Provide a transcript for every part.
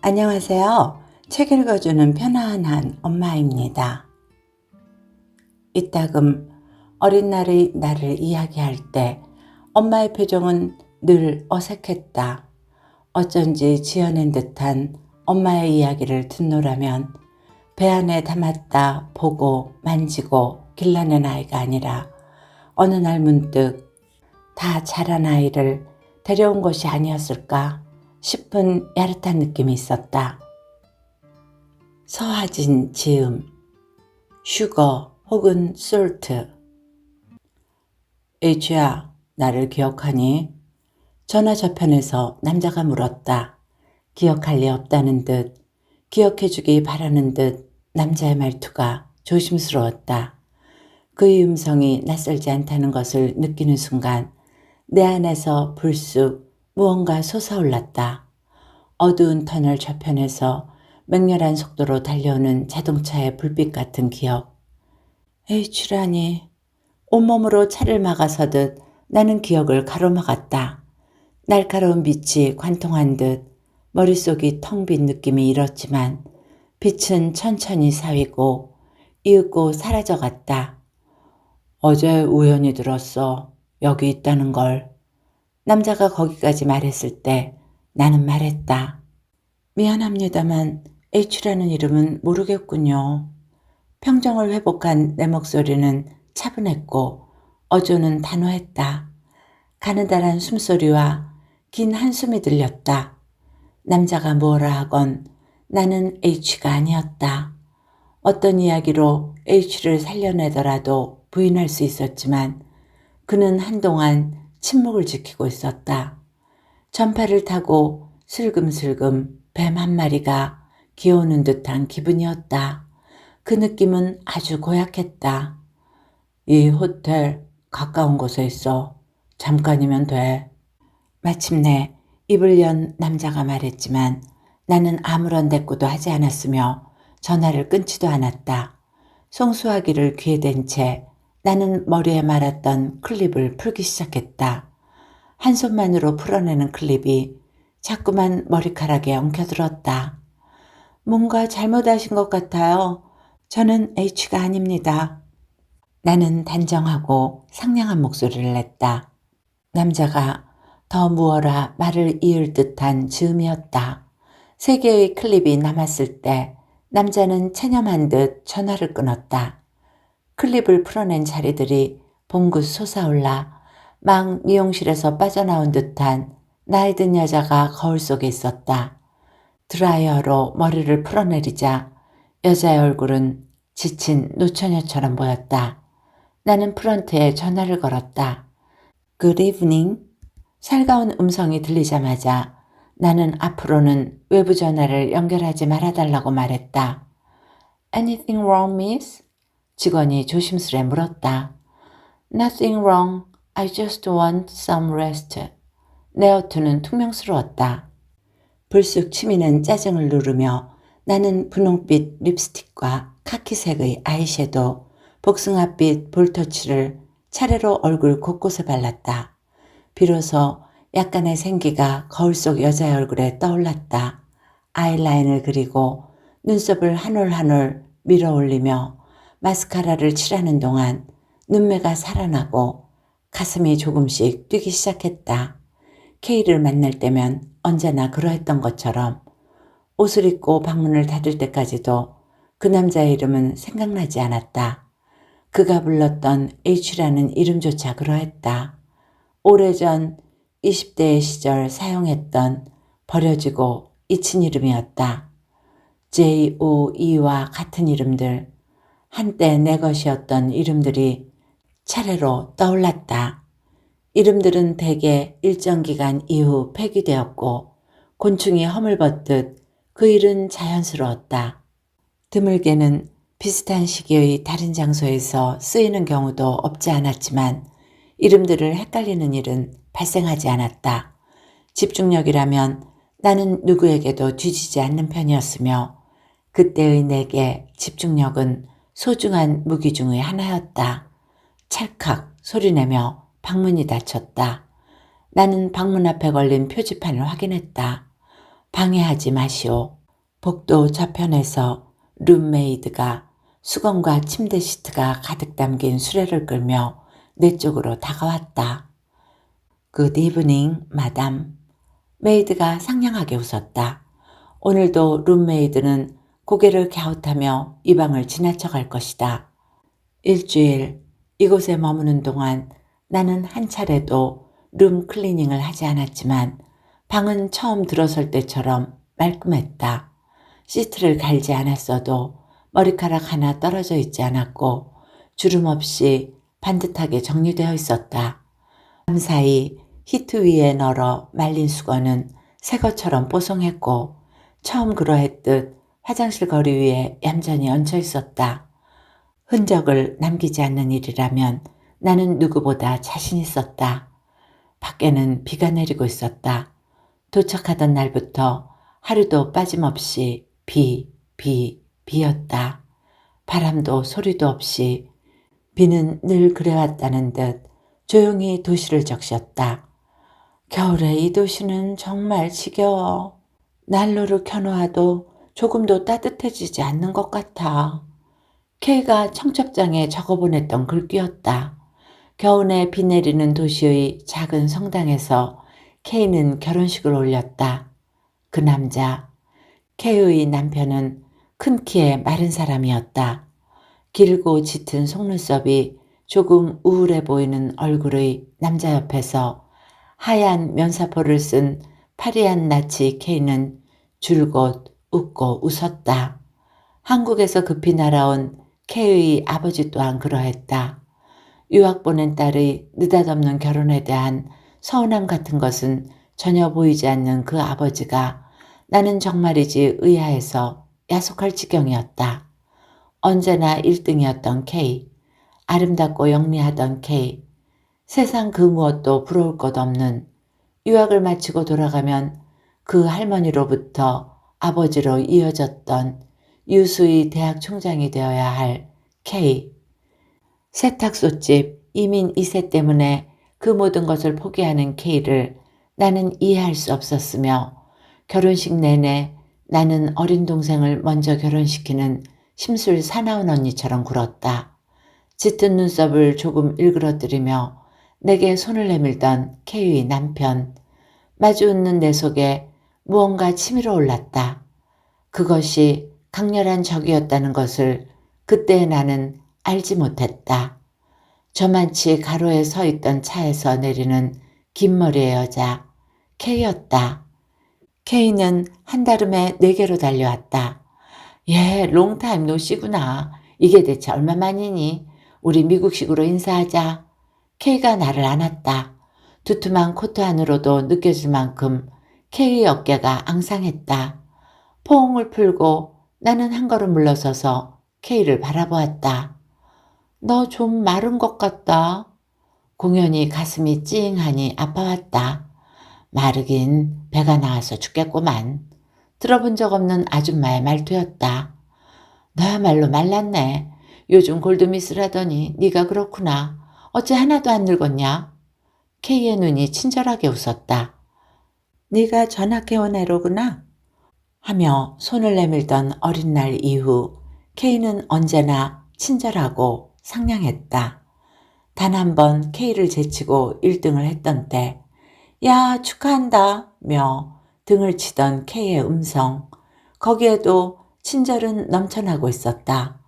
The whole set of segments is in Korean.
안녕하세요. 책 읽어주는 편안한 엄마입니다. 이따금 어린 날의 나를 이야기할 때 엄마의 표정은 늘 어색했다. 어쩐지 지어낸 듯한 엄마의 이야기를 듣노라면 배 안에 담았다 보고 만지고 길러낸 아이가 아니라 어느 날 문득 다 자란 아이를 데려온 것이 아니었을까 싶은 야릇한 느낌이 있었다. 서하진 지음, 슈거 혹은 솔트. H야, 나를 기억하니? 전화 저편에서 남자가 물었다. 기억할 리 없다는 듯, 기억해주기 바라는 듯 남자의 말투가 조심스러웠다. 그의 음성이 낯설지 않다는 것을 느끼는 순간 내 안에서 불쑥 무언가 솟아올랐다. 어두운 터널 저편에서 맹렬한 속도로 달려오는 자동차의 불빛 같은 기억. H라니. 온몸으로 차를 막아서듯 나는 기억을 가로막았다. 날카로운 빛이 관통한 듯 머릿속이 텅 빈 느낌이 일었지만 빛은 천천히 사위고 이윽고 사라져갔다. 어제 우연히 들었어. 여기 있다는 걸. 남자가 거기까지 말했을 때 나는 말했다. 미안합니다만 H라는 이름은 모르겠군요. 평정을 회복한 내 목소리는 차분했고 어조는 단호했다. 가느다란 숨소리와 긴 한숨이 들렸다. 남자가 뭐라 하건 나는 H가 아니었다. 어떤 이야기로 H를 살려내더라도 부인할 수 있었지만 그는 한동안 침묵을 지키고 있었다. 전파를 타고 슬금슬금 뱀 한 마리가 기어오는 듯한 기분이었다. 그 느낌은 아주 고약했다. 이 호텔 가까운 곳에 있어. 잠깐이면 돼. 마침내 입을 연 남자가 말했지만 나는 아무런 대꾸도 하지 않았으며 전화를 끊지도 않았다. 송수하기를 귀에 댄 채 나는 머리에 말았던 클립을 풀기 시작했다. 한 손만으로 풀어내는 클립이 자꾸만 머리카락에 엉켜들었다. 뭔가 잘못하신 것 같아요. 저는 H가 아닙니다. 나는 단정하고 상냥한 목소리를 냈다. 남자가 더 무어라 말을 이을 듯한 즈음이었다. 3개의 클립이 남았을 때 남자는 체념한 듯 전화를 끊었다. 클립을 풀어낸 자리들이 봉긋 솟아올라 막 미용실에서 빠져나온 듯한 나이 든 여자가 거울 속에 있었다. 드라이어로 머리를 풀어내리자 여자의 얼굴은 지친 노처녀처럼 보였다. 나는 프런트에 전화를 걸었다. Good evening. 살가운 음성이 들리자마자 나는 앞으로는 외부 전화를 연결하지 말아달라고 말했다. Anything wrong, miss? 직원이 조심스레 물었다. Nothing wrong. I just want some rest. 내 어투는 퉁명스러웠다. 불쑥 치미는 짜증을 누르며 나는 분홍빛 립스틱과 카키색의 아이섀도우, 복숭아빛 볼터치를 차례로 얼굴 곳곳에 발랐다. 비로소 약간의 생기가 거울 속 여자의 얼굴에 떠올랐다. 아이라인을 그리고 눈썹을 한 올 한 올 밀어 올리며 마스카라를 칠하는 동안 눈매가 살아나고 가슴이 조금씩 뛰기 시작했다. K를 만날 때면 언제나 그러했던 것처럼 옷을 입고 방문을 닫을 때까지도 그 남자의 이름은 생각나지 않았다. 그가 불렀던 H라는 이름조차 그러했다. 오래전 20대의 시절 사용했던 버려지고 잊힌 이름이었다. J-O-E와 같은 이름들, 한때 내 것이었던 이름들이 차례로 떠올랐다. 이름들은 대개 일정 기간 이후 폐기되었고 곤충이 허물벗듯 그 일은 자연스러웠다. 드물게는 비슷한 시기의 다른 장소에서 쓰이는 경우도 없지 않았지만 이름들을 헷갈리는 일은 발생하지 않았다. 집중력이라면 나는 누구에게도 뒤지지 않는 편이었으며 그때의 내게 집중력은 소중한 무기 중의 하나였다. 찰칵 소리내며 방문이 닫혔다. 나는 방문 앞에 걸린 표지판을 확인했다. 방해하지 마시오. 복도 저편에서 룸메이드가 수건과 침대 시트가 가득 담긴 수레를 끌며 내 쪽으로 다가왔다. Good evening, 마담. 메이드가 상냥하게 웃었다. 오늘도 룸메이드는 고개를 갸웃하며 이 방을 지나쳐 갈 것이다. 일주일 이곳에 머무는 동안 나는 한 차례도 룸 클리닝을 하지 않았지만 방은 처음 들어설 때처럼 말끔했다. 시트를 갈지 않았어도 머리카락 하나 떨어져 있지 않았고 주름 없이 반듯하게 정리되어 있었다. 밤사이 히트 위에 널어 말린 수건은 새 것처럼 뽀송했고 처음 그러했듯 화장실 거리 위에 얌전히 얹혀 있었다. 흔적을 남기지 않는 일이라면 나는 누구보다 자신 있었다. 밖에는 비가 내리고 있었다. 도착하던 날부터 하루도 빠짐없이 비였다. 바람도 소리도 없이 비는 늘 그래왔다는 듯 조용히 도시를 적셨다. 겨울에 이 도시는 정말 지겨워. 난로를 켜놓아도 조금도 따뜻해지지 않는 것 같아. K가 청첩장에 적어보냈던 글귀였다. 겨우내 비 내리는 도시의 작은 성당에서 K는 결혼식을 올렸다. 그 남자, K의 남편은 큰 키에 마른 사람이었다. 길고 짙은 속눈썹이 조금 우울해 보이는 얼굴의 남자 옆에서 하얀 면사포를 쓴 파리한 나치 K는 줄곧 웃고 웃었다. 한국에서 급히 날아온 K의 아버지 또한 그러했다. 유학 보낸 딸의 느닷없는 결혼에 대한 서운함 같은 것은 전혀 보이지 않는 그 아버지가 나는 정말이지 의아해서 야속할 지경이었다. 언제나 1등이었던 K, 아름답고 영리하던 K, 세상 그 무엇도 부러울 것 없는, 유학을 마치고 돌아가면 그 할머니로부터 아버지로 이어졌던 유수의 대학 총장이 되어야 할 K. 세탁소집 이민 2세 때문에 그 모든 것을 포기하는 K를 나는 이해할 수 없었으며 결혼식 내내 나는 어린 동생을 먼저 결혼시키는 심술 사나운 언니처럼 굴었다. 짙은 눈썹을 조금 일그러뜨리며 내게 손을 내밀던 K의 남편. 마주 웃는 내 속에 무언가 치밀어 올랐다. 그것이 강렬한 적이었다는 것을 그때 나는 알지 못했다. 저만치 가로에 서 있던 차에서 내리는 긴 머리의 여자, K였다. K는 한달음에 내게로 달려왔다. 예, 롱타임 노시구나. 이게 대체 얼마만이니? 우리 미국식으로 인사하자. K가 나를 안았다. 두툼한 코트 안으로도 느껴질 만큼 K의 어깨가 앙상했다. 포옹을 풀고 나는 한 걸음 물러서서 K를 바라보았다. 너 좀 마른 것 같다. 공연히 가슴이 찡하니 아파왔다. 마르긴 배가 나와서 죽겠구만. 들어본 적 없는 아줌마의 말투였다. 너야말로 말랐네. 요즘 골드미스라더니 네가 그렇구나. 어째 하나도 안 늙었냐? K의 눈이 친절하게 웃었다. 네가 전학해온 애로구나. 하며 손을 내밀던 어린 날 이후 K는 언제나 친절하고 상냥했다. 단 한 번 K를 제치고 1등을 했던 때 야 축하한다 며 등을 치던 K의 음성. 거기에도 친절은 넘쳐나고 있었다.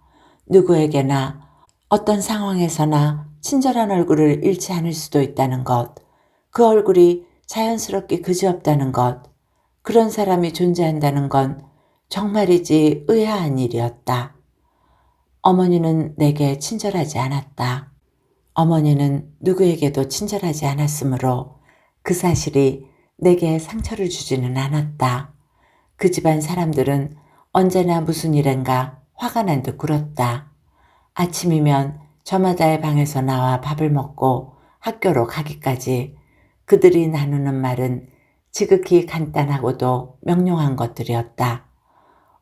누구에게나 어떤 상황에서나 친절한 얼굴을 잃지 않을 수도 있다는 것. 그 얼굴이 자연스럽게 그지없다는 것. 그런 사람이 존재한다는 건 정말이지 의아한 일이었다. 어머니는 내게 친절하지 않았다. 어머니는 누구에게도 친절하지 않았으므로 그 사실이 내게 상처를 주지는 않았다. 그 집안 사람들은 언제나 무슨 일인가 화가 난 듯 굴었다. 아침이면 저마다의 방에서 나와 밥을 먹고 학교로 가기까지 그들이 나누는 말은 지극히 간단하고도 명료한 것들이었다.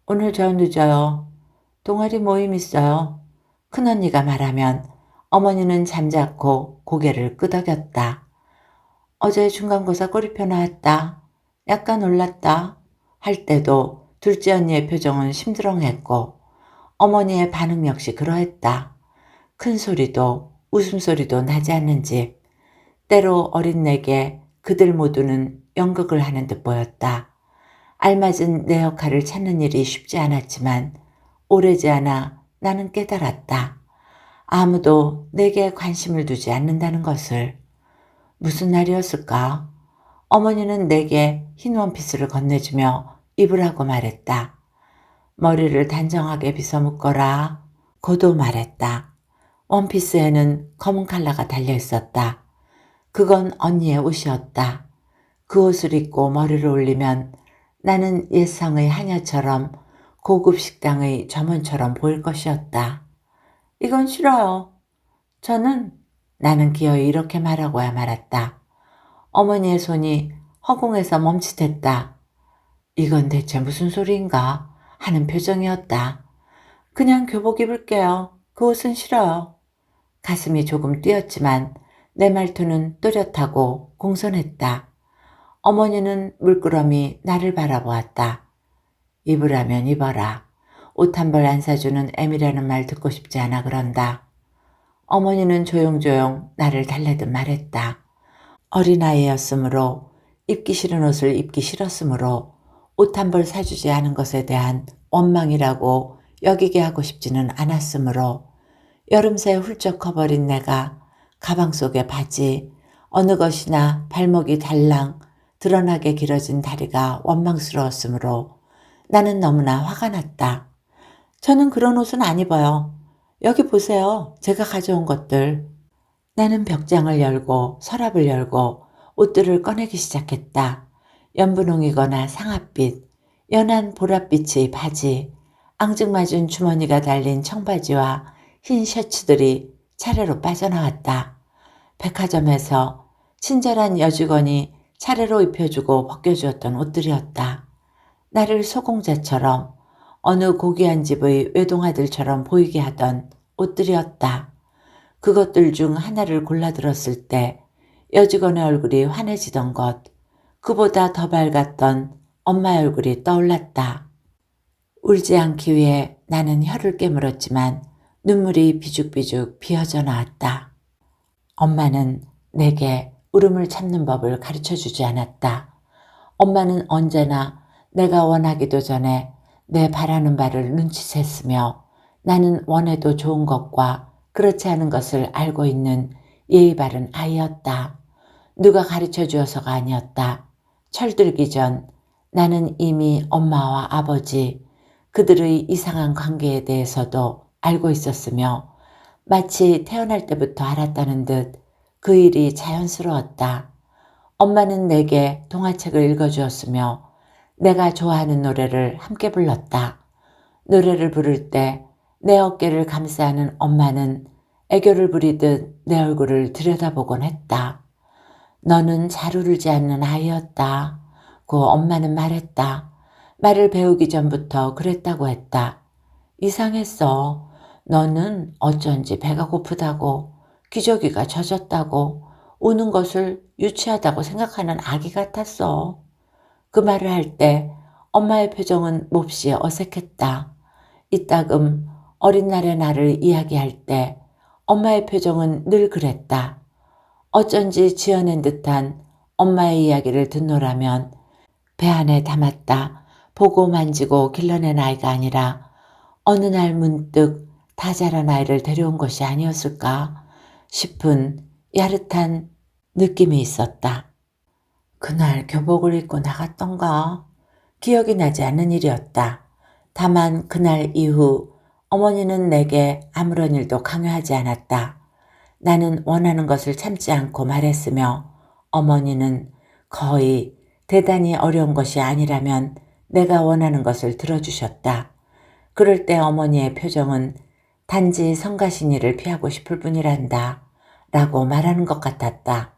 오늘 저 늦어요. 동아리 모임 있어요. 큰언니가 말하면 어머니는 잠자코 고개를 끄덕였다. 어제 중간고사 꼬리표 나왔다. 약간 놀랐다. 할 때도 둘째 언니의 표정은 심드렁했고 어머니의 반응 역시 그러했다. 큰 소리도 웃음소리도 나지 않는 집. 때로 어린 내게 그들 모두는 연극을 하는 듯 보였다. 알맞은 내 역할을 찾는 일이 쉽지 않았지만 오래지 않아 나는 깨달았다. 아무도 내게 관심을 두지 않는다는 것을. 무슨 날이었을까? 어머니는 내게 흰 원피스를 건네주며 입으라고 말했다. 머리를 단정하게 빗어 묶어라. 고도 말했다. 원피스에는 검은 칼라가 달려 있었다. 그건 언니의 옷이었다. 그 옷을 입고 머리를 올리면 나는 옛성의 하녀처럼 고급 식당의 점원처럼 보일 것이었다. 이건 싫어요. 나는 기어이 이렇게 말하고야 말았다. 어머니의 손이 허공에서 멈칫했다. 이건 대체 무슨 소리인가 하는 표정이었다. 그냥 교복 입을게요. 그 옷은 싫어요. 가슴이 조금 뛰었지만 내 말투는 또렷하고 공손했다. 어머니는 물끄러미 나를 바라보았다. 입으라면 입어라. 옷 한 벌 안 사주는 애미라는 말 듣고 싶지 않아 그런다. 어머니는 조용조용 나를 달래듯 말했다. 어린아이였으므로 입기 싫은 옷을 입기 싫었으므로 옷 한 벌 사주지 않은 것에 대한 원망이라고 여기게 하고 싶지는 않았으므로 여름새 훌쩍 커버린 내가 가방 속에 바지, 어느 것이나 발목이 달랑 드러나게 길어진 다리가 원망스러웠으므로 나는 너무나 화가 났다. 저는 그런 옷은 안 입어요. 여기 보세요. 제가 가져온 것들. 나는 벽장을 열고 서랍을 열고 옷들을 꺼내기 시작했다. 연분홍이거나 상아빛, 연한 보랏빛의 바지, 앙증맞은 주머니가 달린 청바지와 흰 셔츠들이 차례로 빠져나왔다. 백화점에서 친절한 여직원이 차례로 입혀주고 벗겨주었던 옷들이었다. 나를 소공자처럼 어느 고귀한 집의 외동아들처럼 보이게 하던 옷들이었다. 그것들 중 하나를 골라 들었을 때 여직원의 얼굴이 환해지던 것, 그보다 더 밝았던 엄마의 얼굴이 떠올랐다. 울지 않기 위해 나는 혀를 깨물었지만 눈물이 비죽비죽 비어져 나왔다. 엄마는 내게 울음을 참는 법을 가르쳐주지 않았다. 엄마는 언제나 내가 원하기도 전에 내 바라는 바를 눈치챘으며 나는 원해도 좋은 것과 그렇지 않은 것을 알고 있는 예의 바른 아이였다. 누가 가르쳐 주어서가 아니었다. 철들기 전 나는 이미 엄마와 아버지, 그들의 이상한 관계에 대해서도 알고 있었으며 마치 태어날 때부터 알았다는 듯 그 일이 자연스러웠다. 엄마는 내게 동화책을 읽어주었으며 내가 좋아하는 노래를 함께 불렀다. 노래를 부를 때 내 어깨를 감싸는 엄마는 애교를 부리듯 내 얼굴을 들여다보곤 했다. 너는 잘 울지 않는 아이였다. 고 엄마는 말했다. 말을 배우기 전부터 그랬다고 했다. 이상했어. 너는 어쩐지 배가 고프다고, 기저귀가 젖었다고, 우는 것을 유치하다고 생각하는 아기 같았어. 그 말을 할 때 엄마의 표정은 몹시 어색했다. 이따금 어린 날의 나를 이야기할 때 엄마의 표정은 늘 그랬다. 어쩐지 지어낸 듯한 엄마의 이야기를 듣노라면 배 안에 담았다 보고 만지고 길러낸 아이가 아니라 어느 날 문득 다 자란 아이를 데려온 것이 아니었을까 싶은 야릇한 느낌이 있었다. 그날 교복을 입고 나갔던가? 기억이 나지 않는 일이었다. 다만 그날 이후 어머니는 내게 아무런 일도 강요하지 않았다. 나는 원하는 것을 참지 않고 말했으며 어머니는 거의 대단히 어려운 것이 아니라면 내가 원하는 것을 들어주셨다. 그럴 때 어머니의 표정은 단지 성가신이를 피하고 싶을 뿐이란다 라고 말하는 것 같았다.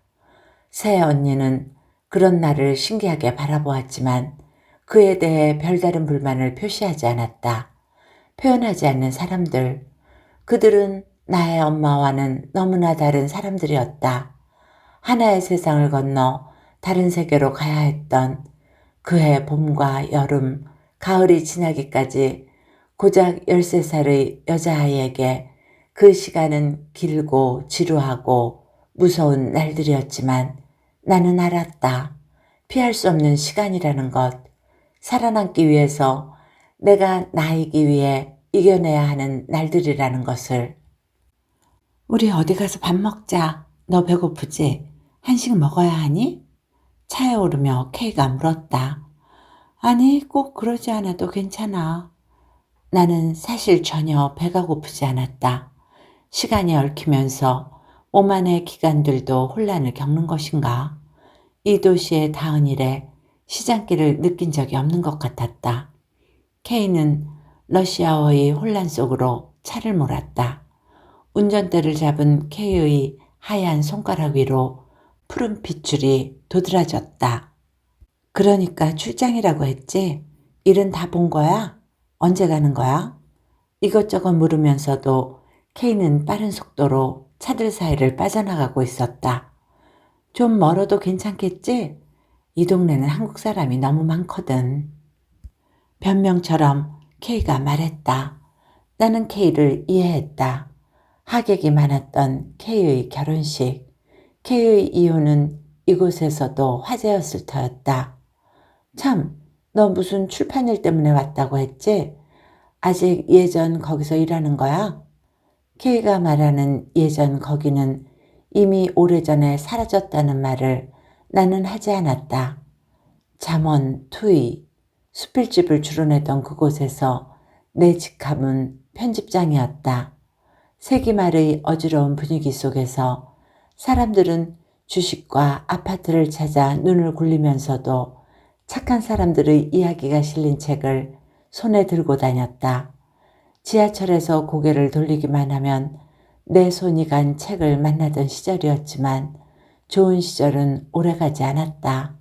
새 언니는 그런 나를 신기하게 바라보았지만 그에 대해 별다른 불만을 표시하지 않았다. 표현하지 않는 사람들, 그들은 나의 엄마와는 너무나 다른 사람들이었다. 하나의 세상을 건너 다른 세계로 가야 했던 그해 봄과 여름, 가을이 지나기까지 고작 13살의 여자아이에게 그 시간은 길고 지루하고 무서운 날들이었지만 나는 알았다. 피할 수 없는 시간이라는 것, 살아남기 위해서 내가 나이기 위해 이겨내야 하는 날들이라는 것을. 우리 어디 가서 밥 먹자. 너 배고프지? 한식 먹어야 하니? 차에 오르며 K가 물었다. 아니, 꼭 그러지 않아도 괜찮아. 나는 사실 전혀 배가 고프지 않았다. 시간이 얽히면서 오만의 기관들도 혼란을 겪는 것인가? 이 도시의 닿은 일에 시장길을 느낀 적이 없는 것 같았다. K는 러시아어의 혼란 속으로 차를 몰았다. 운전대를 잡은 K의 하얀 손가락 위로 푸른 핏줄이 도드라졌다. 그러니까 출장이라고 했지? 일은 다 본 거야? 언제 가는 거야? 이것저것 물으면서도 K는 빠른 속도로 차들 사이를 빠져나가고 있었다. 좀 멀어도 괜찮겠지? 이 동네는 한국 사람이 너무 많거든. 변명처럼 K가 말했다. 나는 K를 이해했다. 하객이 많았던 K의 결혼식. K의 이혼은 이곳에서도 화제였을 터였다. 참, 너 무슨 출판일 때문에 왔다고 했지? 아직 예전 거기서 일하는 거야? K가 말하는 예전 거기는 이미 오래전에 사라졌다는 말을 나는 하지 않았다. 잠원, 투이, 수필집을 주로내던 그곳에서 내 직함은 편집장이었다. 세기말의 어지러운 분위기 속에서 사람들은 주식과 아파트를 찾아 눈을 굴리면서도 착한 사람들의 이야기가 실린 책을 손에 들고 다녔다. 지하철에서 고개를 돌리기만 하면 내 손이 간 책을 만나던 시절이었지만 좋은 시절은 오래가지 않았다.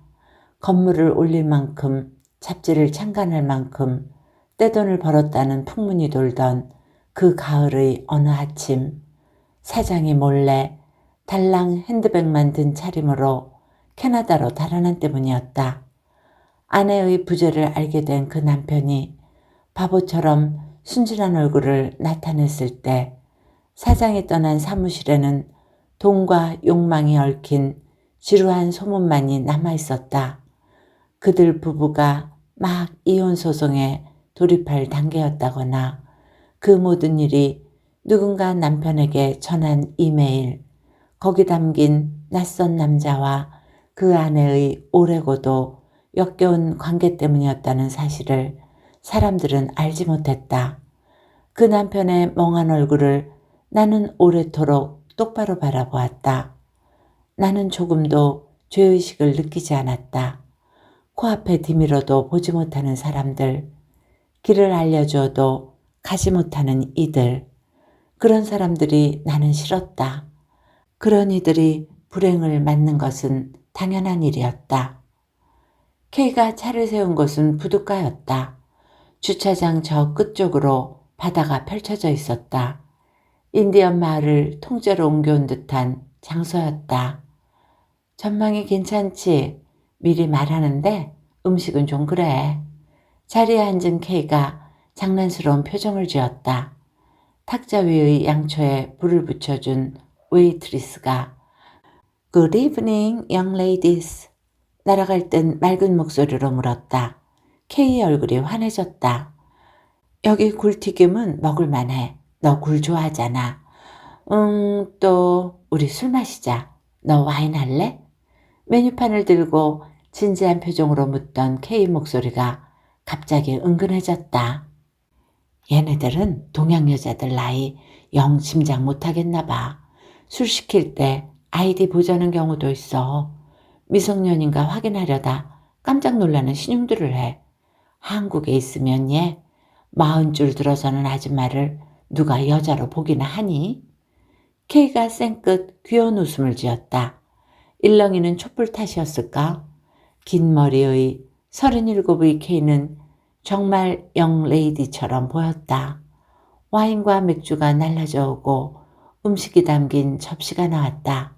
건물을 올릴 만큼 잡지를 창간할 만큼 떼돈을 벌었다는 풍문이 돌던 그 가을의 어느 아침, 사장이 몰래 달랑 핸드백만 든 차림으로 캐나다로 달아난 때문이었다. 아내의 부재를 알게 된 그 남편이 바보처럼 순진한 얼굴을 나타냈을 때 사장이 떠난 사무실에는 돈과 욕망이 얽힌 지루한 소문만이 남아있었다. 그들 부부가 막 이혼 소송에 돌입할 단계였다거나 그 모든 일이 누군가 남편에게 전한 이메일, 거기 담긴 낯선 남자와 그 아내의 오래고도 역겨운 관계 때문이었다는 사실을 사람들은 알지 못했다. 그 남편의 멍한 얼굴을 나는 오래도록 똑바로 바라보았다. 나는 조금도 죄의식을 느끼지 않았다. 코앞에 디밀어도 보지 못하는 사람들, 길을 알려주어도 가지 못하는 이들, 그런 사람들이 나는 싫었다. 그런 이들이 불행을 맞는 것은 당연한 일이었다. K가 차를 세운 곳은 부둣가였다. 주차장 저 끝쪽으로 바다가 펼쳐져 있었다. 인디언 마을을 통째로 옮겨온 듯한 장소였다. 전망이 괜찮지? 미리 말하는데 음식은 좀 그래. 자리에 앉은 K가 장난스러운 표정을 지었다. 탁자 위의 양초에 불을 붙여준 웨이트리스가 Good evening, young ladies. 날아갈 듯 맑은 목소리로 물었다. K의 얼굴이 환해졌다. 여기 굴튀김은 먹을만해. 너 굴 좋아하잖아. 또 우리 술 마시자. 너 와인 할래? 메뉴판을 들고 진지한 표정으로 묻던 K 목소리가 갑자기 은근해졌다. 얘네들은 동양 여자들 나이 영 짐작 못하겠나 봐. 술 시킬 때 아이디 보자는 경우도 있어. 미성년인가 확인하려다 깜짝 놀라는 신용들을 해. 한국에 있으면 얘 40줄 들어서는 아줌마를 누가 여자로 보기나 하니? K가 쌩끗 귀여운 웃음을 지었다. 일렁이는 촛불 탓이었을까? 긴 머리의 37의 K는 정말 영레이디처럼 보였다. 와인과 맥주가 날라져 오고 음식이 담긴 접시가 나왔다.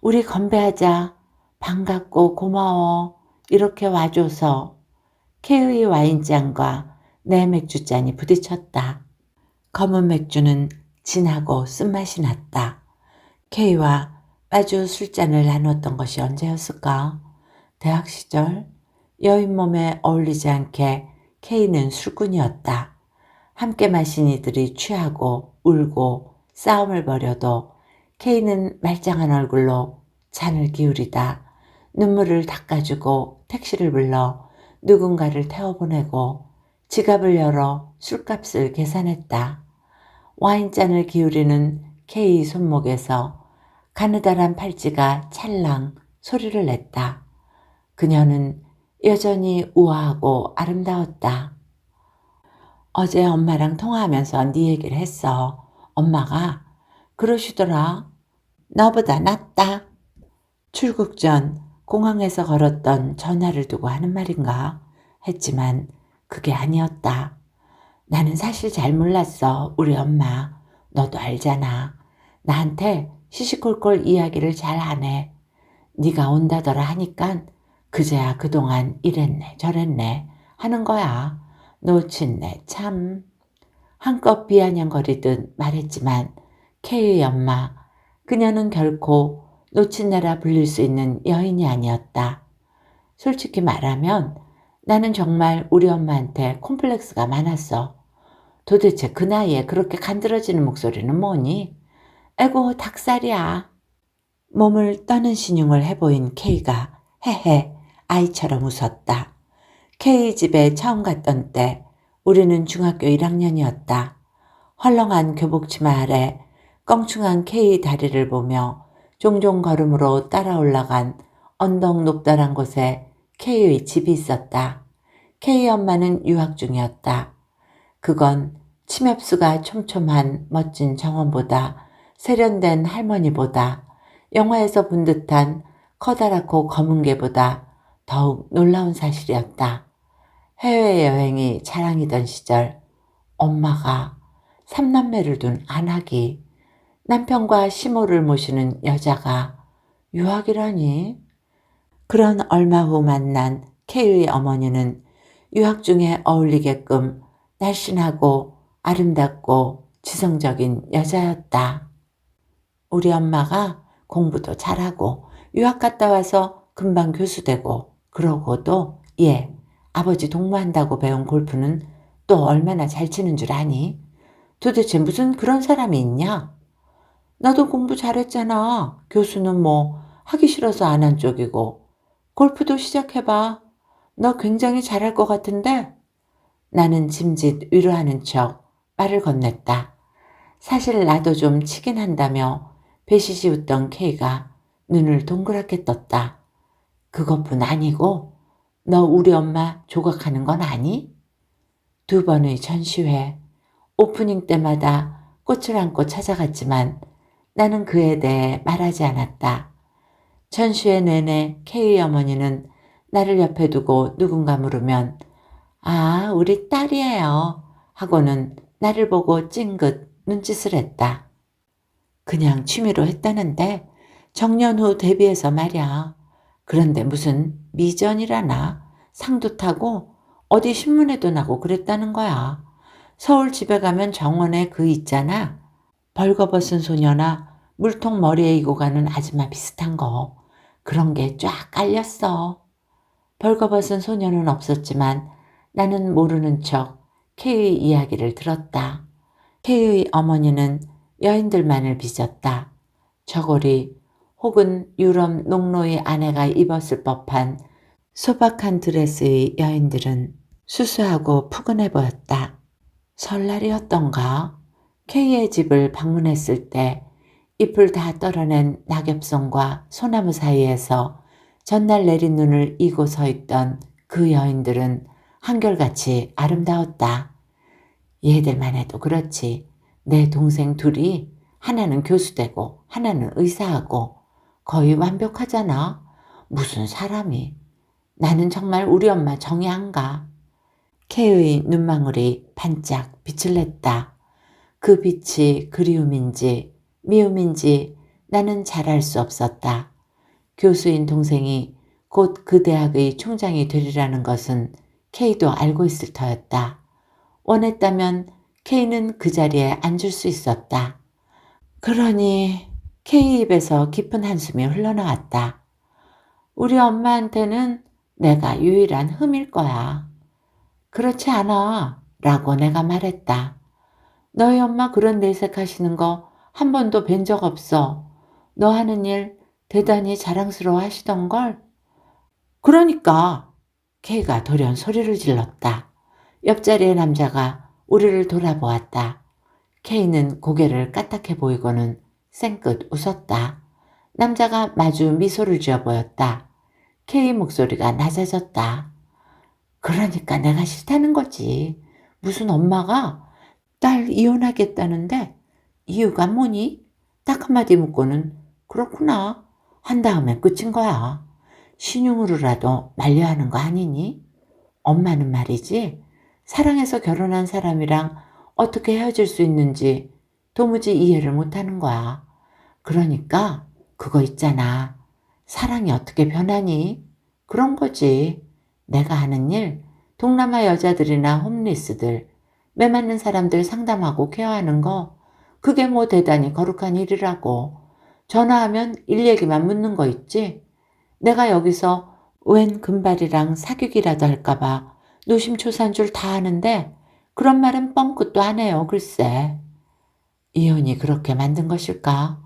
우리 건배하자. 반갑고 고마워. 이렇게 와줘서. K의 와인잔과 내 맥주잔이 부딪혔다. 검은 맥주는 진하고 쓴맛이 났다. K와 마주 술잔을 나눴던 것이 언제였을까? 대학 시절? 여인 몸에 어울리지 않게 K는 술꾼이었다. 함께 마신 이들이 취하고 울고 싸움을 벌여도 K는 말짱한 얼굴로 잔을 기울이다 눈물을 닦아주고 택시를 불러 누군가를 태워보내고 지갑을 열어 술값을 계산했다. 와인잔을 기울이는 K 손목에서 가느다란 팔찌가 찰랑 소리를 냈다. 그녀는 여전히 우아하고 아름다웠다. 어제 엄마랑 통화하면서 네 얘기를 했어. 엄마가 그러시더라. 너보다 낫다. 출국 전 공항에서 걸었던 전화를 두고 하는 말인가 했지만 그게 아니었다. 나는 사실 잘 몰랐어. 우리 엄마. 너도 알잖아. 나한테 시시콜콜 이야기를 잘 안 해. 네가 온다더라 하니깐 그제야 그동안 이랬네 저랬네 하는 거야. 놓친네 참. 한껏 비아냥거리듯 말했지만 K의 엄마, 그녀는 결코 놓친네라 불릴 수 있는 여인이 아니었다. 솔직히 말하면 나는 정말 우리 엄마한테 콤플렉스가 많았어. 도대체 그 나이에 그렇게 간드러지는 목소리는 뭐니? 에고 닭살이야. 몸을 떠는 신용을 해보인 K가 헤헤 아이처럼 웃었다. K 집에 처음 갔던 때 우리는 중학교 1학년이었다. 헐렁한 교복치마 아래 껑충한 K 다리를 보며 종종 걸음으로 따라 올라간 언덕 높다란 곳에 K의 집이 있었다. K 엄마는 유학 중이었다. 그건 침엽수가 촘촘한 멋진 정원보다 세련된 할머니보다 영화에서 본 듯한 커다랗고 검은 개보다 더욱 놀라운 사실이었다. 해외여행이 자랑이던 시절 엄마가 3남매를 둔 안하기, 남편과 시모를 모시는 여자가 유학이라니? 그런 얼마 후 만난 K의 어머니는 유학 중에 어울리게끔 날씬하고 아름답고 지성적인 여자였다. 우리 엄마가 공부도 잘하고 유학 갔다 와서 금방 교수 되고 그러고도 아버지 동무한다고 배운 골프는 또 얼마나 잘 치는 줄 아니? 도대체 무슨 그런 사람이 있냐? 나도 공부 잘했잖아. 교수는 뭐 하기 싫어서 안 한 쪽이고. 골프도 시작해봐. 너 굉장히 잘할 것 같은데? 나는 짐짓 위로하는 척 말을 건넸다. 사실 나도 좀 치긴 한다며 배시시 웃던 K가 눈을 동그랗게 떴다. 그것뿐 아니고 너 우리 엄마 조각하는 건 아니? 2번의 전시회, 오프닝 때마다 꽃을 안고 찾아갔지만 나는 그에 대해 말하지 않았다. 전시회 내내 K의 어머니는 나를 옆에 두고 누군가 물으면 아, 우리 딸이에요 하고는 나를 보고 찡긋 눈짓을 했다. 그냥 취미로 했다는데 정년 후 데뷔해서 말이야. 그런데 무슨 미전이라나 상도 타고 어디 신문에도 나고 그랬다는 거야. 서울 집에 가면 정원에 그 있잖아. 벌거벗은 소녀나 물통 머리에 이고 가는 아줌마 비슷한 거. 그런 게 쫙 깔렸어. 벌거벗은 소녀는 없었지만 나는 모르는 척 K의 이야기를 들었다. K의 어머니는 여인들만을 빚었다. 저고리 혹은 유럽 농노의 아내가 입었을 법한 소박한 드레스의 여인들은 수수하고 푸근해 보였다. 설날이었던가? K의 집을 방문했을 때 잎을 다 떨어낸 낙엽송과 소나무 사이에서 전날 내린 눈을 이고 서 있던 그 여인들은 한결같이 아름다웠다. 얘들만 해도 그렇지. 내 동생 둘이 하나는 교수되고 하나는 의사하고 거의 완벽하잖아. 무슨 사람이. 나는 정말 우리 엄마 정이 안 가. K의 눈망울이 반짝 빛을 냈다. 그 빛이 그리움인지 미움인지 나는 잘 알 수 없었다. 교수인 동생이 곧 그 대학의 총장이 되리라는 것은 K도 알고 있을 터였다. 원했다면 K는 그 자리에 앉을 수 있었다. 그러니 K 입에서 깊은 한숨이 흘러나왔다. 우리 엄마한테는 내가 유일한 흠일 거야. 그렇지 않아 라고 내가 말했다. 너희 엄마 그런 내색하시는 거 한 번도 뵌 적 없어. 너 하는 일 대단히 자랑스러워 하시던걸. 그러니까 K가 돌연 소리를 질렀다. 옆자리의 남자가 우리를 돌아보았다. K는 고개를 까딱해 보이고는 쌩끗 웃었다. 남자가 마주 미소를 지어 보였다. K 목소리가 낮아졌다. 그러니까 내가 싫다는 거지. 무슨 엄마가 딸 이혼하겠다는데 이유가 뭐니? 딱 한마디 묻고는 그렇구나 한 다음에 끝인 거야. 신용으로라도 말려야 하는 거 아니니? 엄마는 말이지 사랑해서 결혼한 사람이랑 어떻게 헤어질 수 있는지 도무지 이해를 못하는 거야. 그러니까 그거 있잖아. 사랑이 어떻게 변하니? 그런 거지. 내가 하는 일 동남아 여자들이나 홈리스들 매 맞는 사람들 상담하고 케어하는 거 그게 뭐 대단히 거룩한 일이라고. 전화하면 일 얘기만 묻는 거 있지? 내가 여기서 웬 금발이랑 사귀기라도 할까봐 노심초사한 줄 다 아는데 그런 말은 뻥끗도 안 해요. 글쎄. 이혼이 그렇게 만든 것일까?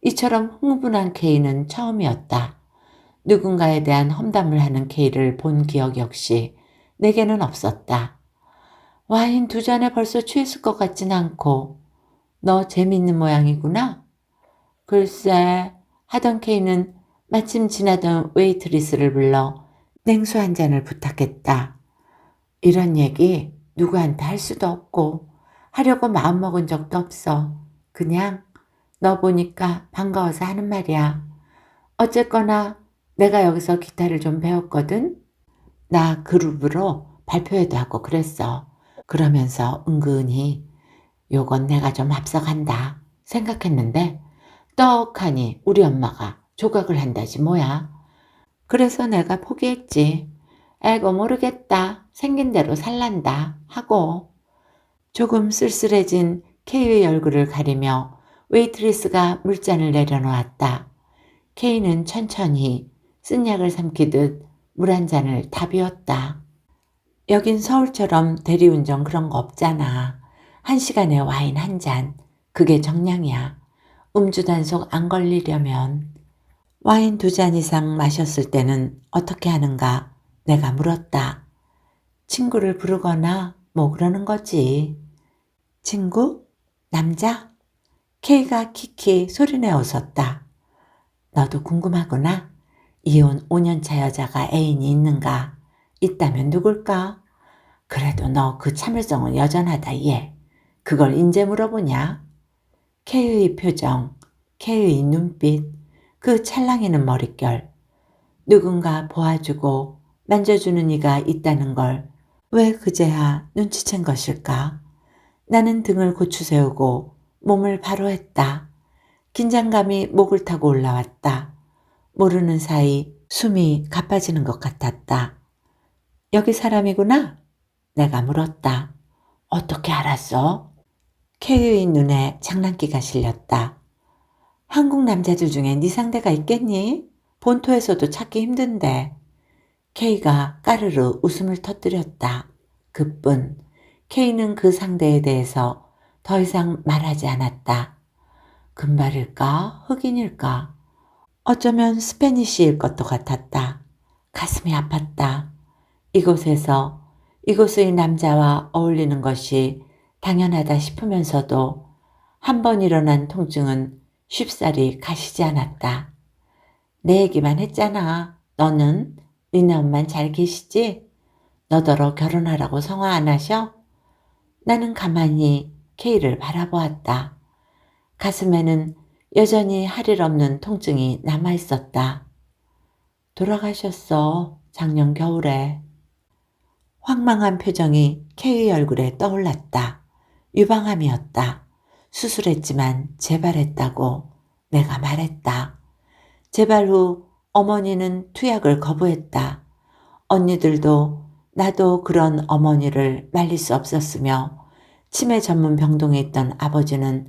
이처럼 흥분한 K는 처음이었다. 누군가에 대한 험담을 하는 K를 본 기억 역시 내게는 없었다. 와인 2잔에 벌써 취했을 것 같진 않고 너 재미있는 모양이구나. 글쎄 하던 K는 마침 지나던 웨이트리스를 불러 냉수 한 잔을 부탁했다. 이런 얘기 누구한테 할 수도 없고 하려고 마음먹은 적도 없어. 그냥 너 보니까 반가워서 하는 말이야. 어쨌거나 내가 여기서 기타를 좀 배웠거든. 나 그룹으로 발표회도 하고 그랬어. 그러면서 은근히 요건 내가 좀 앞서간다 생각했는데 떡하니 우리 엄마가 조각을 한다지 뭐야. 그래서 내가 포기했지. 에고 모르겠다. 생긴 대로 살란다 하고. 조금 쓸쓸해진 K의 얼굴을 가리며 웨이트리스가 물잔을 내려놓았다. K는 천천히 쓴 약을 삼키듯 물 한 잔을 다 비웠다. 여긴 서울처럼 대리운전 그런 거 없잖아. 1시간에 와인 한 잔. 그게 정량이야. 음주 단속 안 걸리려면. 와인 2잔 이상 마셨을 때는 어떻게 하는가 내가 물었다. 친구를 부르거나 뭐 그러는 거지. 친구? 남자? K가 키키 소리내어 웃었다. 너도 궁금하구나. 이혼 5년차 여자가 애인이 있는가? 있다면 누굴까? 그래도 너 그 참을성은 여전하다 얘. 그걸 인제 물어보냐? K의 표정, K의 눈빛, 그 찰랑이는 머릿결. 누군가 보아주고 만져주는 이가 있다는 걸 왜 그제야 눈치챈 것일까? 나는 등을 고추세우고 몸을 바로 했다. 긴장감이 목을 타고 올라왔다. 모르는 사이 숨이 가빠지는 것 같았다. 여기 사람이구나? 내가 물었다. 어떻게 알았어? K의 눈에 장난기가 실렸다. 한국 남자들 중에 네 상대가 있겠니? 본토에서도 찾기 힘든데. K가 까르르 웃음을 터뜨렸다. 그뿐 K는 그 상대에 대해서 더 이상 말하지 않았다. 금발일까? 흑인일까? 어쩌면 스페니쉬일 것도 같았다. 가슴이 아팠다. 이곳에서 이곳의 남자와 어울리는 것이 당연하다 싶으면서도 한 번 일어난 통증은 쉽사리 가시지 않았다. 내 얘기만 했잖아. 너는? 니네 엄만 잘 계시지? 너더러 결혼하라고 성화 안 하셔? 나는 가만히 K를 바라보았다. 가슴에는 여전히 할 일 없는 통증이 남아있었다. 돌아가셨어. 작년 겨울에. 황망한 표정이 K의 얼굴에 떠올랐다. 유방암이었다. 수술했지만 재발했다고 내가 말했다. 재발 후 어머니는 투약을 거부했다. 언니들도 나도 그런 어머니를 말릴 수 없었으며 치매 전문 병동에 있던 아버지는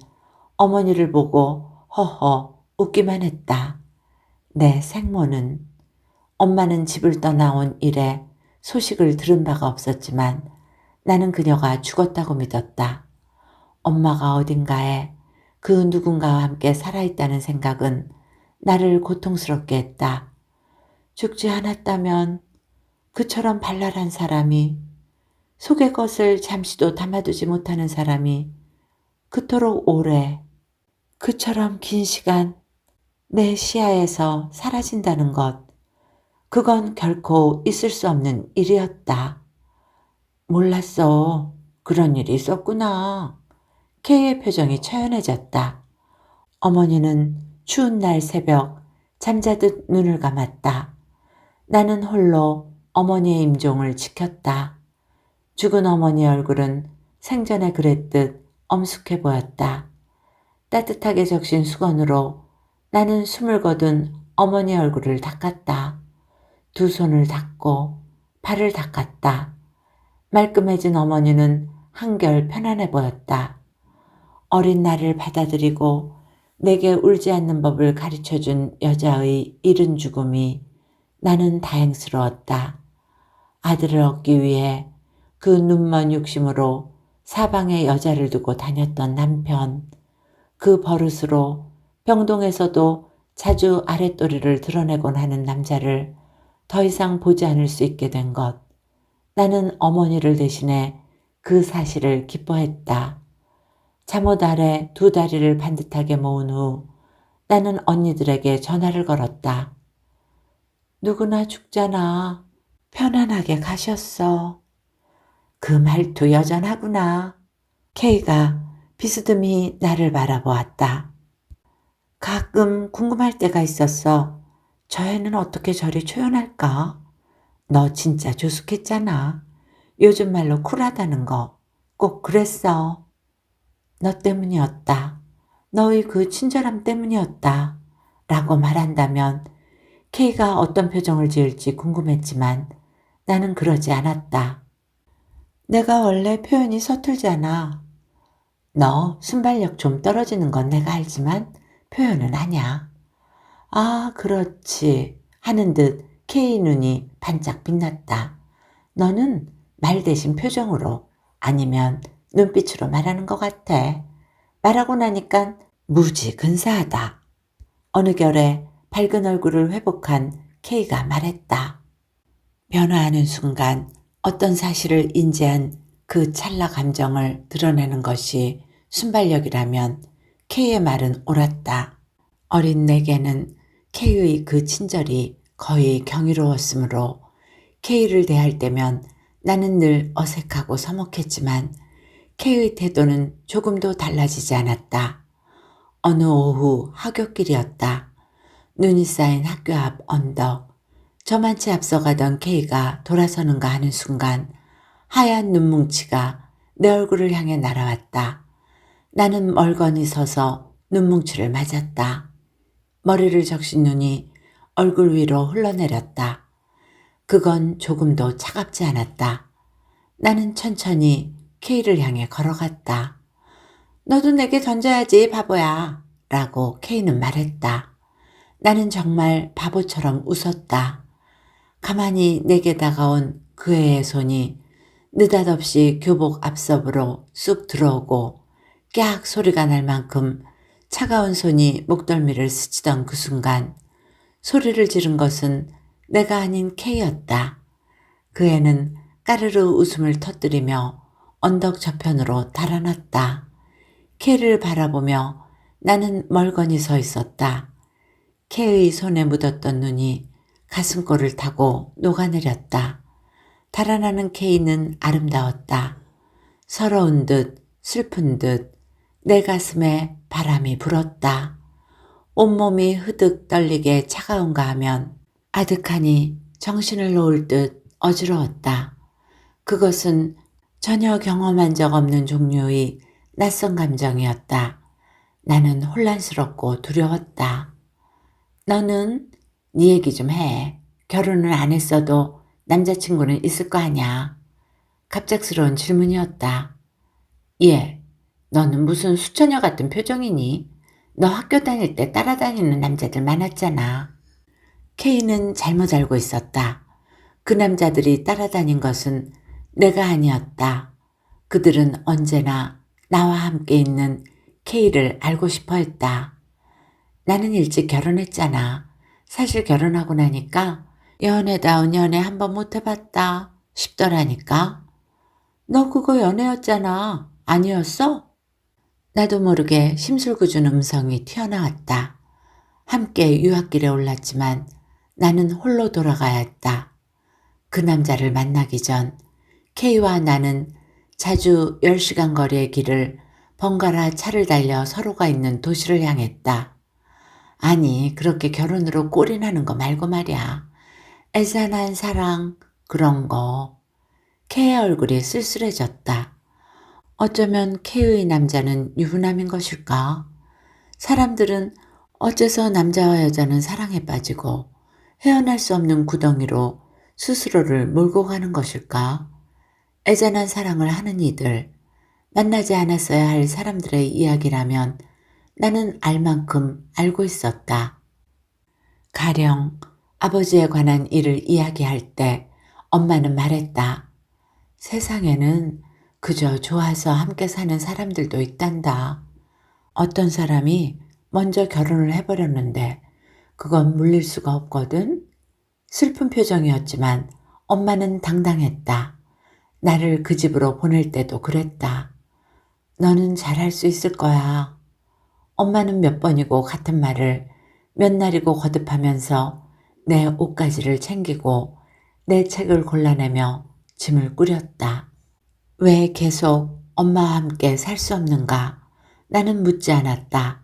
어머니를 보고 허허 웃기만 했다. 내 생모는 엄마는 집을 떠나온 이래 소식을 들은 바가 없었지만 나는 그녀가 죽었다고 믿었다. 엄마가 어딘가에 그 누군가와 함께 살아있다는 생각은 나를 고통스럽게 했다. 죽지 않았다면 그처럼 발랄한 사람이, 속의 것을 잠시도 담아두지 못하는 사람이 그토록 오래, 그처럼 긴 시간 내 시야에서 사라진다는 것, 그건 결코 있을 수 없는 일이었다. 몰랐어. 그런 일이 있었구나. K의 표정이 처연해졌다. 어머니는 추운 날 새벽 잠자듯 눈을 감았다. 나는 홀로 어머니의 임종을 지켰다. 죽은 어머니의 얼굴은 생전에 그랬듯 엄숙해 보였다. 따뜻하게 적신 수건으로 나는 숨을 거둔 어머니의 얼굴을 닦았다. 두 손을 닦고 발을 닦았다. 말끔해진 어머니는 한결 편안해 보였다. 어린 나를 받아들이고 내게 울지 않는 법을 가르쳐준 여자의 이른 죽음이 나는 다행스러웠다. 아들을 얻기 위해 그 눈먼 욕심으로 사방에 여자를 두고 다녔던 남편, 그 버릇으로 병동에서도 자주 아랫도리를 드러내곤 하는 남자를 더 이상 보지 않을 수 있게 된 것. 나는 어머니를 대신해 그 사실을 기뻐했다. 잠옷 아래 두 다리를 반듯하게 모은 후 나는 언니들에게 전화를 걸었다. 누구나 죽잖아. 편안하게 가셨어. 그 말투 여전하구나. K가 비스듬히 나를 바라보았다. 가끔 궁금할 때가 있었어. 저 애는 어떻게 저리 초연할까? 너 진짜 조숙했잖아. 요즘 말로 쿨하다는 거 꼭 그랬어. 너 때문이었다. 너의 그 친절함 때문이었다. 라고 말한다면 K가 어떤 표정을 지을지 궁금했지만 나는 그러지 않았다. 내가 원래 표현이 서툴잖아. 너 순발력 좀 떨어지는 건 내가 알지만 표현은 아냐. 아, 그렇지. 하는 듯 K 눈이 반짝 빛났다. 너는 말 대신 표정으로 아니면 눈빛으로 말하는 것 같아. 말하고 나니까 무지 근사하다. 어느 결에 밝은 얼굴을 회복한 K가 말했다. 변화하는 순간 어떤 사실을 인지한 그 찰나 감정을 드러내는 것이 순발력이라면 K의 말은 옳았다. 어린 내게는 K의 그 친절이 거의 경이로웠으므로 K를 대할 때면 나는 늘 어색하고 서먹했지만 K의 태도는 조금도 달라지지 않았다. 어느 오후 하굣길이었다. 눈이 쌓인 학교 앞 언덕. 저만치 앞서가던 K가 돌아서는가 하는 순간 하얀 눈뭉치가 내 얼굴을 향해 날아왔다. 나는 멀거니 서서 눈뭉치를 맞았다. 머리를 적신 눈이 얼굴 위로 흘러내렸다. 그건 조금도 차갑지 않았다. 나는 천천히 K를 향해 걸어갔다. 너도 내게 던져야지 바보야 라고 K는 말했다. 나는 정말 바보처럼 웃었다. 가만히 내게 다가온 그 애의 손이 느닷없이 교복 앞섭으로 쑥 들어오고 깍 소리가 날 만큼 차가운 손이 목덜미를 스치던 그 순간 소리를 지른 것은 내가 아닌 K였다. 그 애는 까르르 웃음을 터뜨리며 언덕 저편으로 달아났다. K를 바라보며 나는 멀거니 서 있었다. K의 손에 묻었던 눈이 가슴골을 타고 녹아내렸다. 달아나는 K는 아름다웠다. 서러운 듯 슬픈 듯 내 가슴에 바람이 불었다. 온몸이 흐득 떨리게 차가운가 하면 아득하니 정신을 놓을 듯 어지러웠다. 그것은 전혀 경험한 적 없는 종류의 낯선 감정이었다. 나는 혼란스럽고 두려웠다. 너는 네 얘기 좀 해. 결혼을 안 했어도 남자친구는 있을 거 아냐. 갑작스러운 질문이었다. 예, 너는 무슨 수처녀 같은 표정이니? 너 학교 다닐 때 따라다니는 남자들 많았잖아. K는 잘못 알고 있었다. 그 남자들이 따라다닌 것은 내가 아니었다. 그들은 언제나 나와 함께 있는 K를 알고 싶어 했다. 나는 일찍 결혼했잖아. 사실 결혼하고 나니까 연애다운 연애 한번 못 해봤다 싶더라니까. 너 그거 연애였잖아. 아니었어? 나도 모르게 심술궂은 음성이 튀어나왔다. 함께 유학길에 올랐지만 나는 홀로 돌아가야 했다. 그 남자를 만나기 전 K와 나는 자주 10시간 거리의 길을 번갈아 차를 달려 서로가 있는 도시를 향했다. 아니, 그렇게 결혼으로 꼴이 나는 거 말고 말이야. 애잔한 사랑, 그런 거. K의 얼굴이 쓸쓸해졌다. 어쩌면 K의 남자는 유부남인 것일까? 사람들은 어째서 남자와 여자는 사랑에 빠지고 헤어날 수 없는 구덩이로 스스로를 몰고 가는 것일까? 애잔한 사랑을 하는 이들, 만나지 않았어야 할 사람들의 이야기라면 나는 알 만큼 알고 있었다. 가령 아버지에 관한 일을 이야기할 때 엄마는 말했다. 세상에는 그저 좋아서 함께 사는 사람들도 있단다. 어떤 사람이 먼저 결혼을 해버렸는데 그건 물릴 수가 없거든. 슬픈 표정이었지만 엄마는 당당했다. 나를 그 집으로 보낼 때도 그랬다. 너는 잘할 수 있을 거야. 엄마는 몇 번이고 같은 말을 몇 날이고 거듭하면서 내 옷가지를 챙기고 내 책을 골라내며 짐을 꾸렸다. 왜 계속 엄마와 함께 살 수 없는가? 나는 묻지 않았다.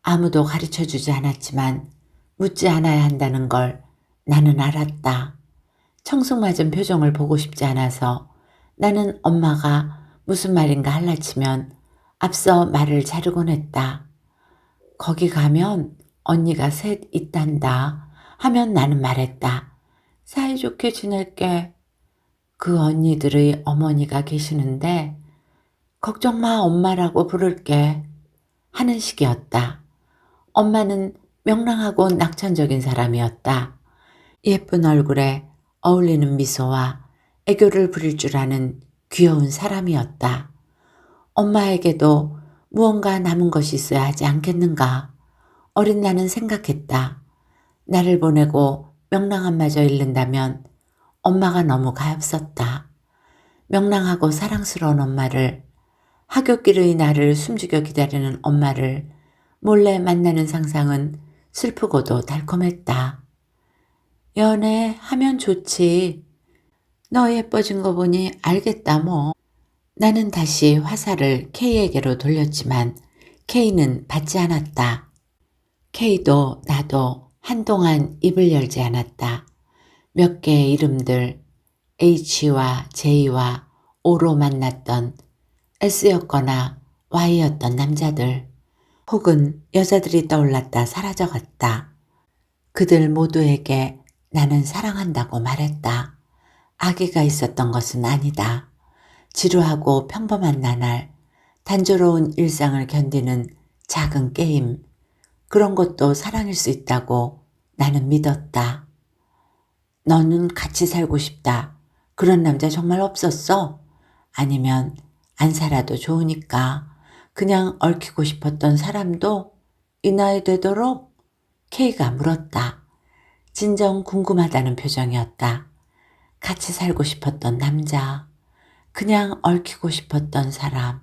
아무도 가르쳐주지 않았지만 묻지 않아야 한다는 걸 나는 알았다. 청승맞은 표정을 보고 싶지 않아서 나는 엄마가 무슨 말인가 할라치면 앞서 말을 자르곤 했다. 거기 가면 언니가 셋 있단다 하면 나는 말했다. 사이좋게 지낼게. 그 언니들의 어머니가 계시는데 걱정 마 엄마라고 부를게 하는 식이었다. 엄마는 명랑하고 낙천적인 사람이었다. 예쁜 얼굴에 어울리는 미소와 애교를 부릴 줄 아는 귀여운 사람이었다. 엄마에게도 무언가 남은 것이 있어야 하지 않겠는가. 어린 나는 생각했다. 나를 보내고 명랑함마저 잃는다면 엄마가 너무 가엾었다. 명랑하고 사랑스러운 엄마를, 하굣길의 나를 숨죽여 기다리는 엄마를 몰래 만나는 상상은 슬프고도 달콤했다. 연애하면 좋지. 너 예뻐진 거 보니 알겠다 뭐. 나는 다시 화살을 K에게로 돌렸지만 K는 받지 않았다. K도 나도 한동안 입을 열지 않았다. 몇 개의 이름들, H와 J와 O로 만났던 S였거나 Y였던 남자들, 혹은 여자들이 떠올랐다 사라져갔다. 그들 모두에게 나는 사랑한다고 말했다. 아기가 있었던 것은 아니다. 지루하고 평범한 나날, 단조로운 일상을 견디는 작은 게임, 그런 것도 사랑일 수 있다고 나는 믿었다. 너는 같이 살고 싶다. 그런 남자 정말 없었어? 아니면 안 살아도 좋으니까 그냥 얽히고 싶었던 사람도 이 나이 되도록? K가 물었다. 진정 궁금하다는 표정이었다. 같이 살고 싶었던 남자, 그냥 얽히고 싶었던 사람.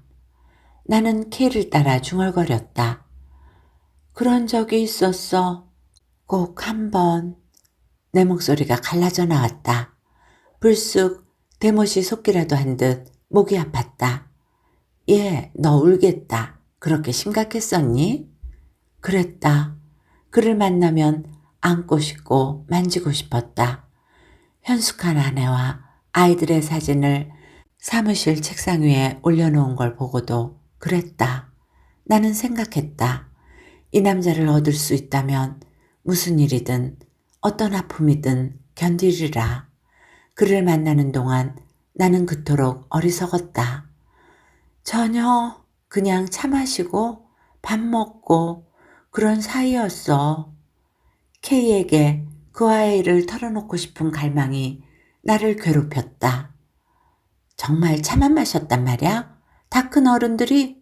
나는 K를 따라 중얼거렸다. 그런 적이 있었어. 꼭 한 번. 내 목소리가 갈라져 나왔다. 불쑥 대못이 솟기라도 한 듯 목이 아팠다. 예, 너 울겠다. 그렇게 심각했었니? 그랬다. 그를 만나면 안고 싶고 만지고 싶었다. 현숙한 아내와 아이들의 사진을 사무실 책상 위에 올려놓은 걸 보고도 그랬다. 나는 생각했다. 이 남자를 얻을 수 있다면 무슨 일이든 어떤 아픔이든 견디리라. 그를 만나는 동안 나는 그토록 어리석었다. 전혀 그냥 차 마시고 밥 먹고 그런 사이였어. K에게 그 아이를 털어놓고 싶은 갈망이 나를 괴롭혔다. 정말 차만 마셨단 말이야? 다 큰 어른들이?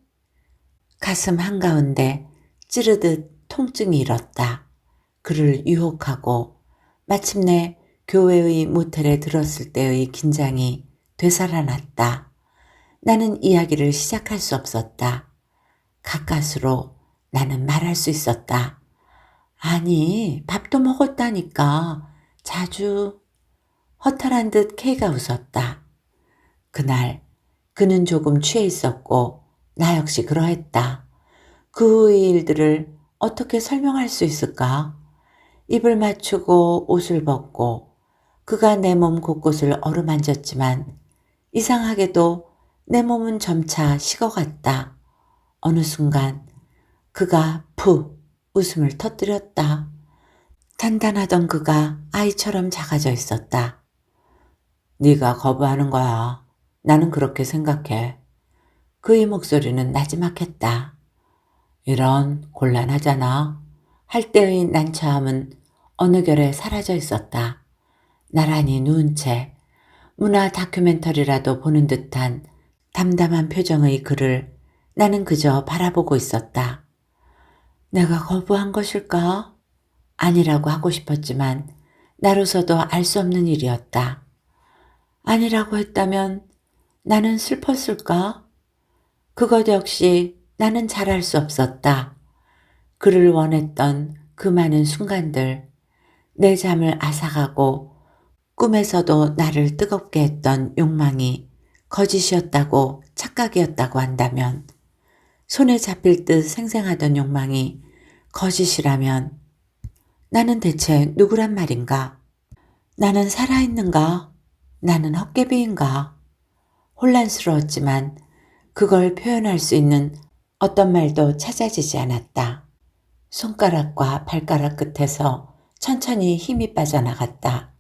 가슴 한가운데 찌르듯 통증이 일었다. 그를 유혹하고 마침내 교회의 모텔에 들었을 때의 긴장이 되살아났다. 나는 이야기를 시작할 수 없었다. 가까스로 나는 말할 수 있었다. 아니, 밥도 먹었다니까. 자주. 허탈한 듯 K가 웃었다. 그날 그는 조금 취해 있었고 나 역시 그러했다. 그 후의 일들을 어떻게 설명할 수 있을까? 입을 맞추고 옷을 벗고 그가 내 몸 곳곳을 어루만졌지만 이상하게도 내 몸은 점차 식어갔다. 어느 순간 그가 푹 웃음을 터뜨렸다. 단단하던 그가 아이처럼 작아져 있었다. 네가 거부하는 거야. 나는 그렇게 생각해. 그의 목소리는 나지막했다. 이런 곤란하잖아. 할 때의 난처함은 어느 결에 사라져 있었다. 나란히 누운 채 문화 다큐멘터리라도 보는 듯한 담담한 표정의 그를 나는 그저 바라보고 있었다. 내가 거부한 것일까? 아니라고 하고 싶었지만 나로서도 알 수 없는 일이었다. 아니라고 했다면 나는 슬펐을까? 그것 역시 나는 잘 알 수 없었다. 그를 원했던 그 많은 순간들, 내 잠을 앗아가고 꿈에서도 나를 뜨겁게 했던 욕망이 거짓이었다고 착각이었다고 한다면, 손에 잡힐 듯 생생하던 욕망이 거짓이라면 나는 대체 누구란 말인가? 나는 살아있는가? 나는 헛개비인가? 혼란스러웠지만 그걸 표현할 수 있는 어떤 말도 찾아지지 않았다. 손가락과 발가락 끝에서 천천히 힘이 빠져나갔다.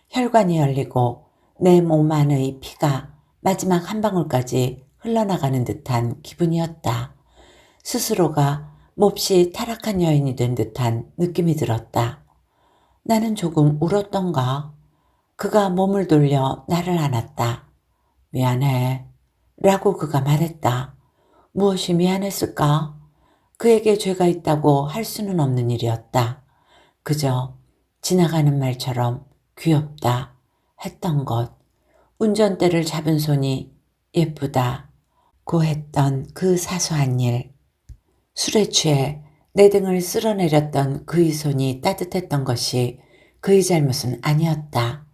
혈관이 열리고 내 몸 안의 피가 마지막 한 방울까지 흘러나가는 듯한 기분이었다. 스스로가 몹시 타락한 여인이 된 듯한 느낌이 들었다. 나는 조금 울었던가. 그가 몸을 돌려 나를 안았다. 미안해. 라고 그가 말했다. 무엇이 미안했을까? 그에게 죄가 있다고 할 수는 없는 일이었다. 그저 지나가는 말처럼 귀엽다 했던 것, 운전대를 잡은 손이 예쁘다 고 했던 그 사소한 일, 술에 취해 내 등을 쓸어내렸던 그의 손이 따뜻했던 것이 그의 잘못은 아니었다.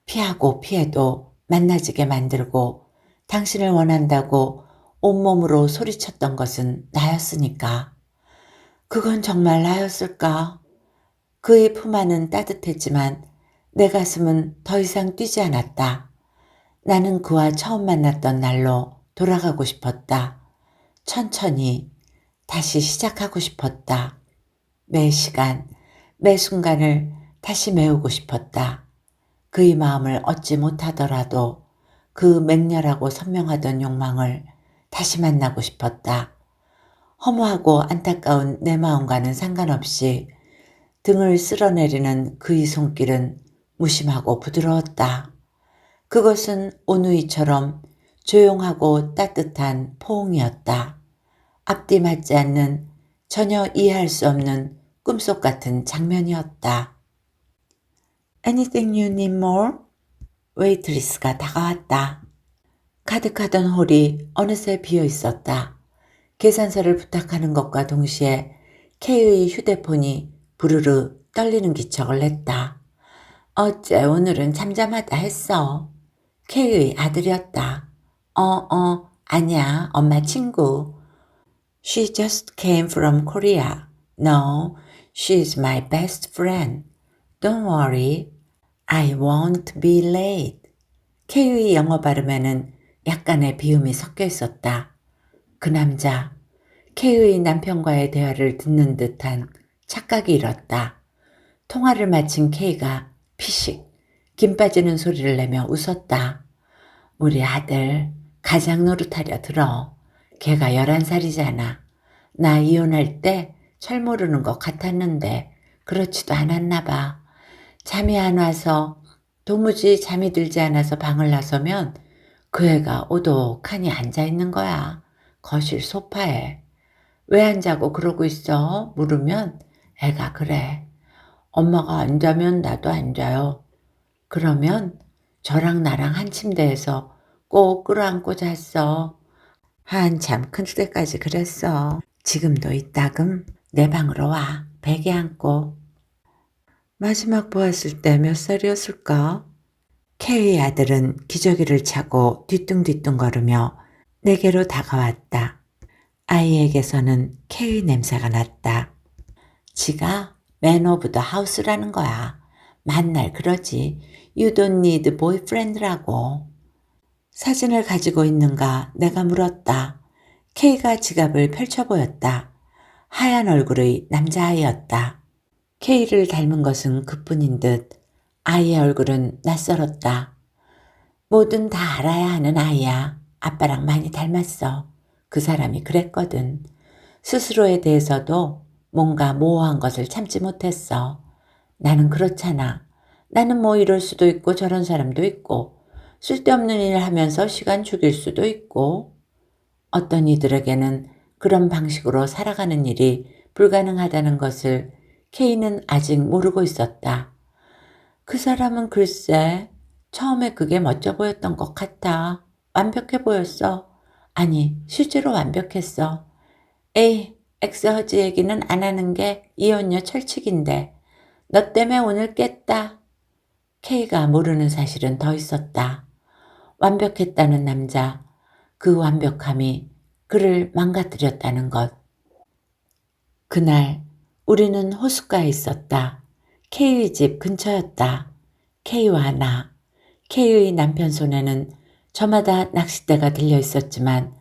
피하고 피해도 만나지게 만들고 당신을 원한다고 온몸으로 소리쳤던 것은 나였으니까. 그건 정말 나였을까? 그의 품 안은 따뜻했지만 내 가슴은 더 이상 뛰지 않았다. 나는 그와 처음 만났던 날로 돌아가고 싶었다. 천천히 다시 시작하고 싶었다. 매 시간, 매 순간을 다시 메우고 싶었다. 그의 마음을 얻지 못하더라도 그 맹렬하고 선명하던 욕망을 다시 만나고 싶었다. 허무하고 안타까운 내 마음과는 상관없이 등을 쓸어내리는 그의 손길은 무심하고 부드러웠다. 그것은 오누이처럼 조용하고 따뜻한 포옹이었다. 앞뒤 맞지 않는 전혀 이해할 수 없는 꿈속 같은 장면이었다. Anything you need more? 웨이트리스가 다가왔다. 가득하던 홀이 어느새 비어 있었다. 계산서를 부탁하는 것과 동시에 K의 휴대폰이 부르르 떨리는 기척을 냈다. 어째 오늘은 잠잠하다 했어. K의 아들이었다. 아니야, 엄마 친구. She just came from Korea. No, she's my best friend. Don't worry. I won't be late. K의 영어 발음에는 약간의 비음이 섞여 있었다. 그 남자, K의 남편과의 대화를 듣는 듯한 착각이 일었다. 통화를 마친 K가 피식 김 빠지는 소리를 내며 웃었다. 우리 아들 가장 노릇하려 들어. 걔가 11살이잖아. 나 이혼할 때 철 모르는 것 같았는데 그렇지도 않았나 봐. 잠이 안 와서 도무지 잠이 들지 않아서 방을 나서면 그 애가 오독하니 앉아있는 거야. 거실 소파에. 왜 안 자고 그러고 있어? 물으면 애가 그래. 엄마가 안 자면 나도 안 자요. 그러면 저랑 나랑 한 침대에서 꼭 끌어안고 잤어. 한참 큰 때까지 그랬어. 지금도 이따금 내 방으로 와. 베개 안고. 마지막 보았을 때 몇 살이었을까? 케이의 아들은 기저귀를 차고 뒤뚱뒤뚱 걸으며 내게로 다가왔다. 아이에게서는 케이 냄새가 났다. 지가 Man of the House라는 거야. 만날 그러지. You don't need boyfriend라고. 사진을 가지고 있는가 내가 물었다. K가 지갑을 펼쳐 보였다. 하얀 얼굴의 남자아이였다. K를 닮은 것은 그뿐인 듯 아이의 얼굴은 낯설었다. 뭐든 다 알아야 하는 아이야. 아빠랑 많이 닮았어. 그 사람이 그랬거든. 스스로에 대해서도 뭔가 모호한 것을 참지 못했어. 나는 그렇잖아. 나는 뭐 이럴 수도 있고 저런 사람도 있고 쓸데없는 일 하면서 시간 죽일 수도 있고 어떤 이들에게는 그런 방식으로 살아가는 일이 불가능하다는 것을 K는 아직 모르고 있었다. 그 사람은 글쎄 처음에 그게 멋져 보였던 것 같아. 완벽해 보였어. 아니 실제로 완벽했어. 에이 엑스허즈 얘기는 안 하는 게 이혼녀 철칙인데 너 때문에 오늘 깼다. K가 모르는 사실은 더 있었다. 완벽했다는 남자, 그 완벽함이 그를 망가뜨렸다는 것. 그날 우리는 호숫가에 있었다. K의 집 근처였다. K와 나, K의 남편 손에는 저마다 낚싯대가 들려 있었지만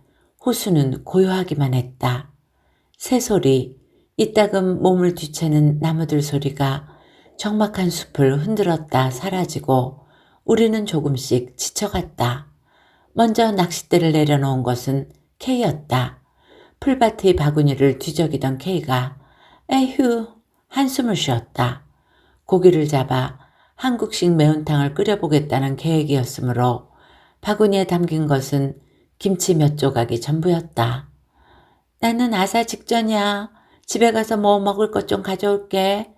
호수는 고요하기만 했다. 새소리, 이따금 몸을 뒤채는 나무들 소리가 적막한 숲을 흔들었다 사라지고 우리는 조금씩 지쳐갔다. 먼저 낚싯대를 내려놓은 것은 K였다. 풀밭의 바구니를 뒤적이던 K가 에휴 한숨을 쉬었다. 고기를 잡아 한국식 매운탕을 끓여보겠다는 계획이었으므로 바구니에 담긴 것은 김치 몇 조각이 전부였다. 나는 아사 직전이야. 집에 가서 뭐 먹을 것 좀 가져올게.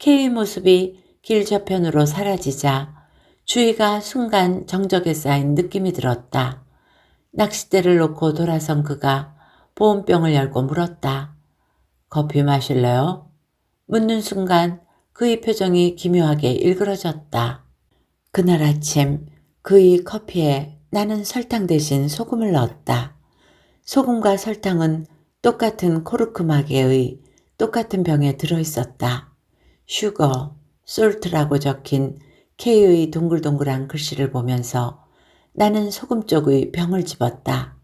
K의 모습이 길 저편으로 사라지자 주위가 순간 정적에 쌓인 느낌이 들었다. 낚싯대를 놓고 돌아선 그가 보온병을 열고 물었다. 커피 마실래요? 묻는 순간 그의 표정이 기묘하게 일그러졌다. 그날 아침 그의 커피에 나는 설탕 대신 소금을 넣었다. 소금과 설탕은 똑같은 코르크 마개의 똑같은 병에 들어있었다. 슈거, 솔트라고 적힌 K의 동글동글한 글씨를 보면서 나는 소금 쪽의 병을 집었다.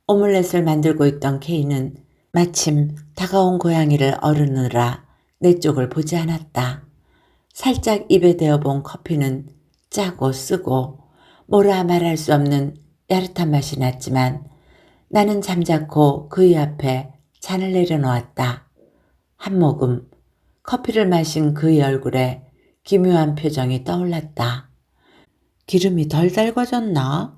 오믈렛을 만들고 있던 K는 마침 다가온 고양이를 어르느라 내 쪽을 보지 않았다. 살짝 입에 대어본 커피는 짜고 쓰고 뭐라 말할 수 없는 야릇한 맛이 났지만 나는 잠자코 그의 앞에 잔을 내려놓았다. 한 모금 커피를 마신 그의 얼굴에 기묘한 표정이 떠올랐다. 기름이 덜 달궈졌나?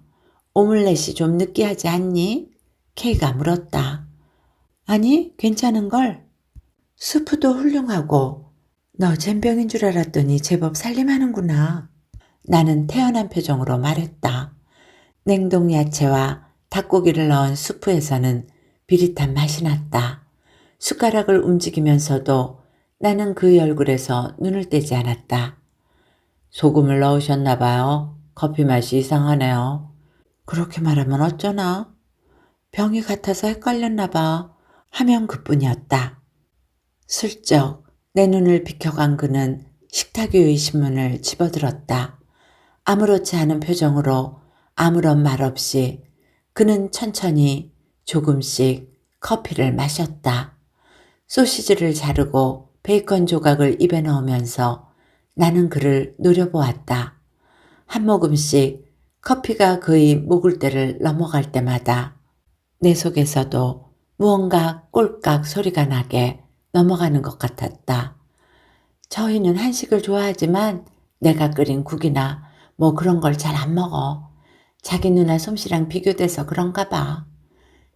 오믈렛이 좀 느끼하지 않니? K가 물었다. 아니, 괜찮은걸? 수프도 훌륭하고 너 젬병인 줄 알았더니 제법 살림하는구나. 나는 태연한 표정으로 말했다. 냉동 야채와 닭고기를 넣은 수프에서는 비릿한 맛이 났다. 숟가락을 움직이면서도 나는 그의 얼굴에서 눈을 떼지 않았다. 소금을 넣으셨나 봐요. 커피 맛이 이상하네요. 그렇게 말하면 어쩌나? 병이 같아서 헷갈렸나 봐. 하면 그뿐이었다. 슬쩍 내 눈을 비켜간 그는 식탁 위의 신문을 집어들었다. 아무렇지 않은 표정으로 아무런 말 없이 그는 천천히 조금씩 커피를 마셨다. 소시지를 자르고 베이컨 조각을 입에 넣으면서 나는 그를 노려보았다. 한 모금씩 커피가 그의 목을대를 넘어갈 때마다 내 속에서도 무언가 꼴깍 소리가 나게 넘어가는 것 같았다. 저희는 한식을 좋아하지만 내가 끓인 국이나 뭐 그런 걸 잘 안 먹어. 자기 누나 솜씨랑 비교돼서 그런가 봐.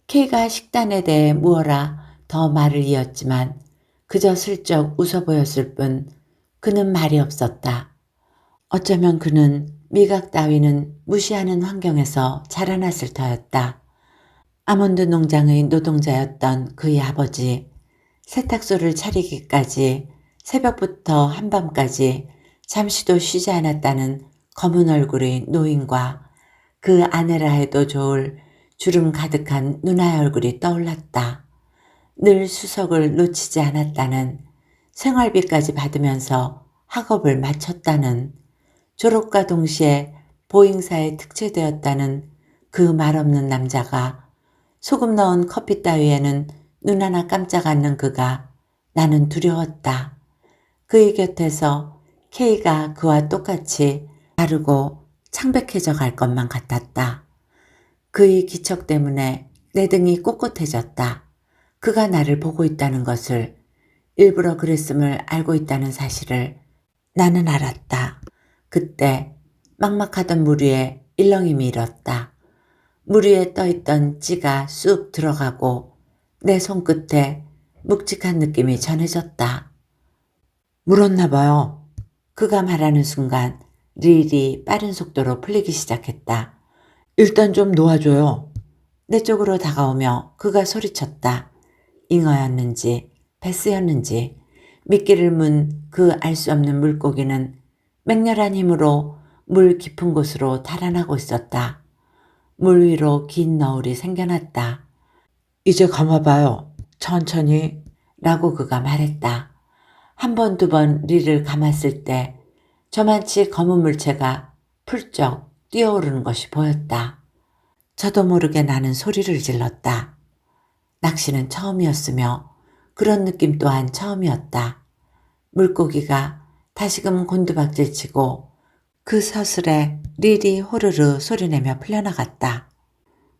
K가 식단에 대해 무어라 더 말을 이었지만 그저 슬쩍 웃어 보였을 뿐 그는 말이 없었다. 어쩌면 그는 미각 따위는 무시하는 환경에서 자라났을 터였다. 아몬드 농장의 노동자였던 그의 아버지, 세탁소를 차리기까지 새벽부터 한밤까지 잠시도 쉬지 않았다는 검은 얼굴의 노인과 그 아내라 해도 좋을 주름 가득한 누나의 얼굴이 떠올랐다. 늘 수석을 놓치지 않았다는, 생활비까지 받으면서 학업을 마쳤다는, 졸업과 동시에 보잉사에 특채되었다는 그 말없는 남자가 소금 넣은 커피 따위에는 눈 하나 깜짝 않는 그가 나는 두려웠다. 그의 곁에서 K가 그와 똑같이 마르고 창백해져 갈 것만 같았다. 그의 기척 때문에 내 등이 꼿꼿해졌다. 그가 나를 보고 있다는 것을, 일부러 그랬음을 알고 있다는 사실을 나는 알았다. 그때 막막하던 물 위에 일렁임이 일었다. 물 위에 떠있던 찌가 쑥 들어가고 내 손끝에 묵직한 느낌이 전해졌다. 물었나 봐요. 그가 말하는 순간 릴이 빠른 속도로 풀리기 시작했다. 일단 좀 놓아줘요. 내 쪽으로 다가오며 그가 소리쳤다. 잉어였는지 베스였는지 미끼를 문 그 알 수 없는 물고기는 맹렬한 힘으로 물 깊은 곳으로 달아나고 있었다. 물 위로 긴 너울이 생겨났다. 이제 감아봐요. 천천히 라고 그가 말했다. 한 번, 두 번 릴을 감았을 때 저만치 검은 물체가 풀쩍 뛰어오르는 것이 보였다. 저도 모르게 나는 소리를 질렀다. 낚시는 처음이었으며 그런 느낌 또한 처음이었다. 물고기가 다시금 곤두박질치고 그 서슬에 릴이 호르르 소리내며 풀려나갔다.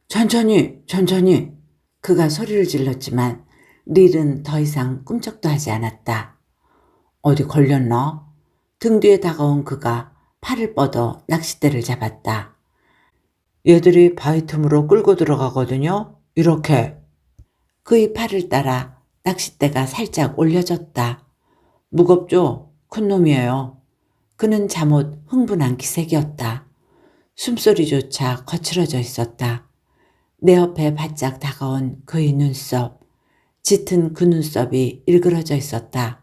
천천히 천천히 그가 소리를 질렀지만 릴은 더 이상 꿈쩍도 하지 않았다. 어디 걸렸나? 등 뒤에 다가온 그가 팔을 뻗어 낚싯대를 잡았다. 얘들이 바위 틈으로 끌고 들어가거든요. 이렇게. 그의 팔을 따라 낚싯대가 살짝 올려졌다. 무겁죠? 큰 놈이에요. 그는 잠옷 흥분한 기색이었다. 숨소리조차 거칠어져 있었다. 내 옆에 바짝 다가온 그의 눈썹, 짙은 그 눈썹이 일그러져 있었다.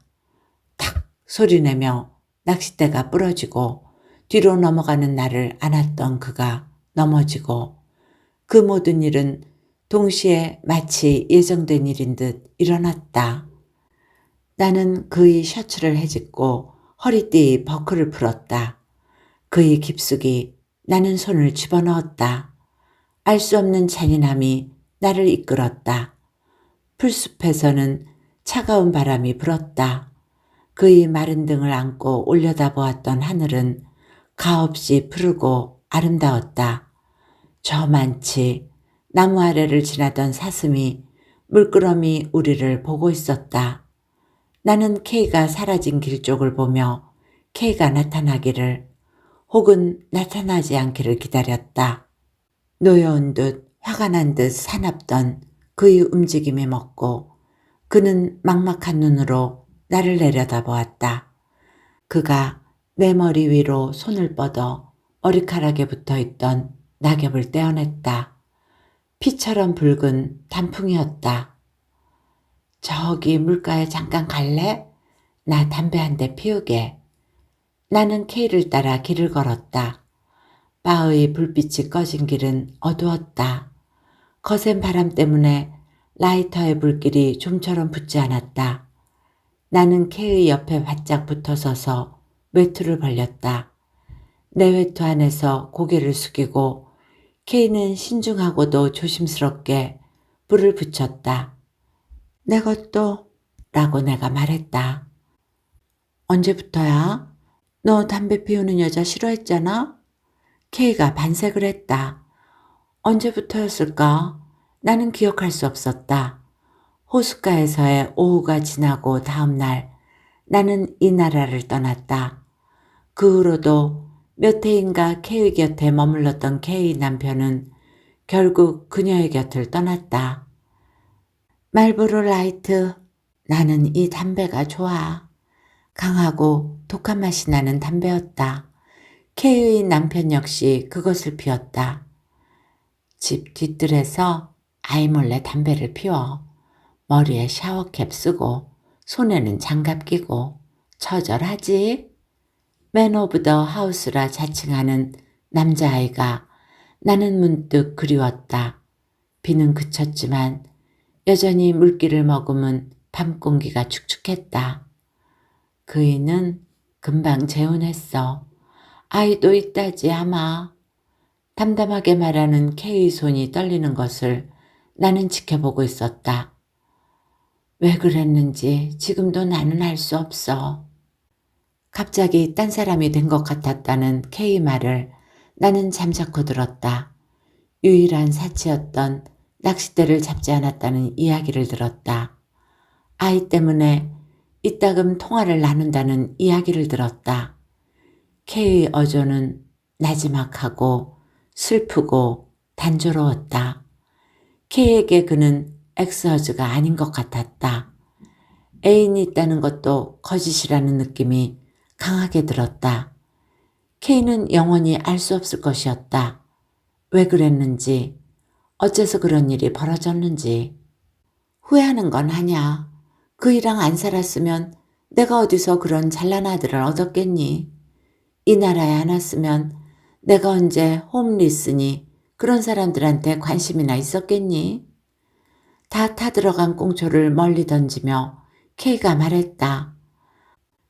탁 소리내며 낚싯대가 부러지고 뒤로 넘어가는 나를 안았던 그가 넘어지고 그 모든 일은 동시에 마치 예정된 일인 듯 일어났다. 나는 그의 셔츠를 헤집고 허리띠 버클을 풀었다. 그의 깊숙이 나는 손을 집어넣었다. 알 수 없는 잔인함이 나를 이끌었다. 풀숲에서는 차가운 바람이 불었다. 그의 마른 등을 안고 올려다보았던 하늘은 가없이 푸르고 아름다웠다. 저만치 나무 아래를 지나던 사슴이 물끄러미 우리를 보고 있었다. 나는 K가 사라진 길 쪽을 보며 K가 나타나기를 혹은 나타나지 않기를 기다렸다. 놓여온 듯 화가 난 듯 사납던 그의 움직임이 멎고 그는 막막한 눈으로 나를 내려다보았다. 그가 내 머리 위로 손을 뻗어 머리카락에 붙어있던 낙엽을 떼어냈다. 피처럼 붉은 단풍이었다. 저기 물가에 잠깐 갈래? 나 담배 한 대 피우게. 나는 K를 따라 길을 걸었다. 바의 불빛이 꺼진 길은 어두웠다. 거센 바람 때문에 라이터의 불길이 좀처럼 붙지 않았다. 나는 K의 옆에 바짝 붙어서서 외투를 벌렸다. 내 외투 안에서 고개를 숙이고 K는 신중하고도 조심스럽게 불을 붙였다. 내 것도 라고 내가 말했다. 언제부터야? 너 담배 피우는 여자 싫어했잖아? K가 반색을 했다. 언제부터였을까? 나는 기억할 수 없었다. 호숫가에서의 오후가 지나고 다음 날 나는 이 나라를 떠났다. 그 후로도 몇 해인가 K의 곁에 머물렀던 K의 남편은 결국 그녀의 곁을 떠났다. 말보로 라이트, 나는 이 담배가 좋아. 강하고 독한 맛이 나는 담배였다. K의 남편 역시 그것을 피웠다. 집 뒤뜰에서 아이 몰래 담배를 피워 머리에 샤워캡 쓰고 손에는 장갑 끼고 처절하지? 맨 오브 더 하우스라 자칭하는 남자아이가 나는 문득 그리웠다. 비는 그쳤지만 여전히 물기를 머금은 밤 공기가 축축했다. 그이는 금방 재혼했어. 아이도 있다지 아마. 담담하게 말하는 K의 손이 떨리는 것을 나는 지켜보고 있었다. 왜 그랬는지 지금도 나는 알 수 없어. 갑자기 딴 사람이 된 것 같았다는 K 말을 나는 잠자코 들었다. 유일한 사치였던 낚싯대를 잡지 않았다는 이야기를 들었다. 아이 때문에 이따금 통화를 나눈다는 이야기를 들었다. K의 어조는 나지막하고 슬프고 단조로웠다. K에게 그는 엑스허즈가 아닌 것 같았다. 애인이 있다는 것도 거짓이라는 느낌이 강하게 들었다. K는 영원히 알 수 없을 것이었다. 왜 그랬는지, 어째서 그런 일이 벌어졌는지. 후회하는 건 아냐. 그이랑 안 살았으면 내가 어디서 그런 잘난 아들을 얻었겠니. 이 나라에 안 왔으면 내가 언제 홈리스니 그런 사람들한테 관심이나 있었겠니. 다 타들어간 꽁초를 멀리 던지며 K가 말했다.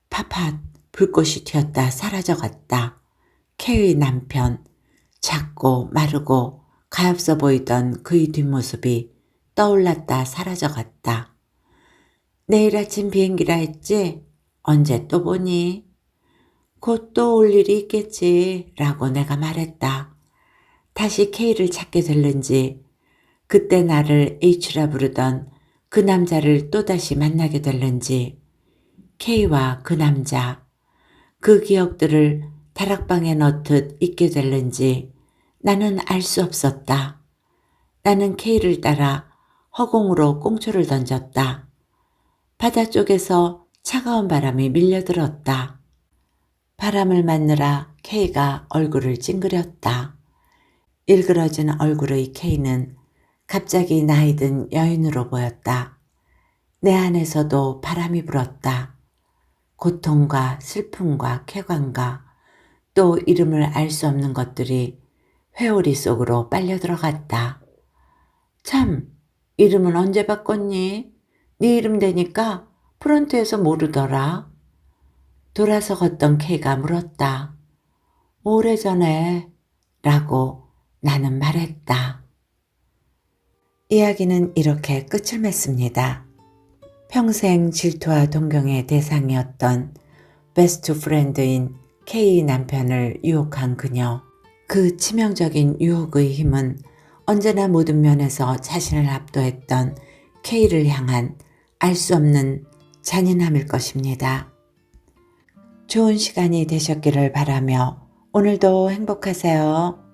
팥팥 불꽃이 튀었다 사라져갔다. K의 남편, 작고 마르고 가엾어 보이던 그의 뒷모습이 떠올랐다 사라져갔다. 내일 아침 비행기라 했지? 언제 또 보니? 곧 또 올 일이 있겠지 라고 내가 말했다. 다시 K를 찾게 될는지 그때 나를 H라 부르던 그 남자를 또다시 만나게 될는지 K와 그 남자, 그 기억들을 다락방에 넣듯 잊게 될는지 나는 알 수 없었다. 나는 K를 따라 허공으로 꽁초를 던졌다. 바다 쪽에서 차가운 바람이 밀려들었다. 바람을 맞느라 K가 얼굴을 찡그렸다. 일그러진 얼굴의 K는 갑자기 나이든 여인으로 보였다. 내 안에서도 바람이 불었다. 고통과 슬픔과 쾌감과 또 이름을 알 수 없는 것들이 회오리 속으로 빨려 들어갔다. 참, 이름은 언제 바꿨니? 네 이름 되니까 프런트에서 모르더라. 돌아서 걷던 K가 물었다. 오래전에 라고 나는 말했다. 이야기는 이렇게 끝을 맺습니다. 평생 질투와 동경의 대상이었던 베스트 프렌드인 K의 남편을 유혹한 그녀. 그 치명적인 유혹의 힘은 언제나 모든 면에서 자신을 압도했던 K를 향한 알 수 없는 잔인함일 것입니다. 좋은 시간이 되셨기를 바라며 오늘도 행복하세요.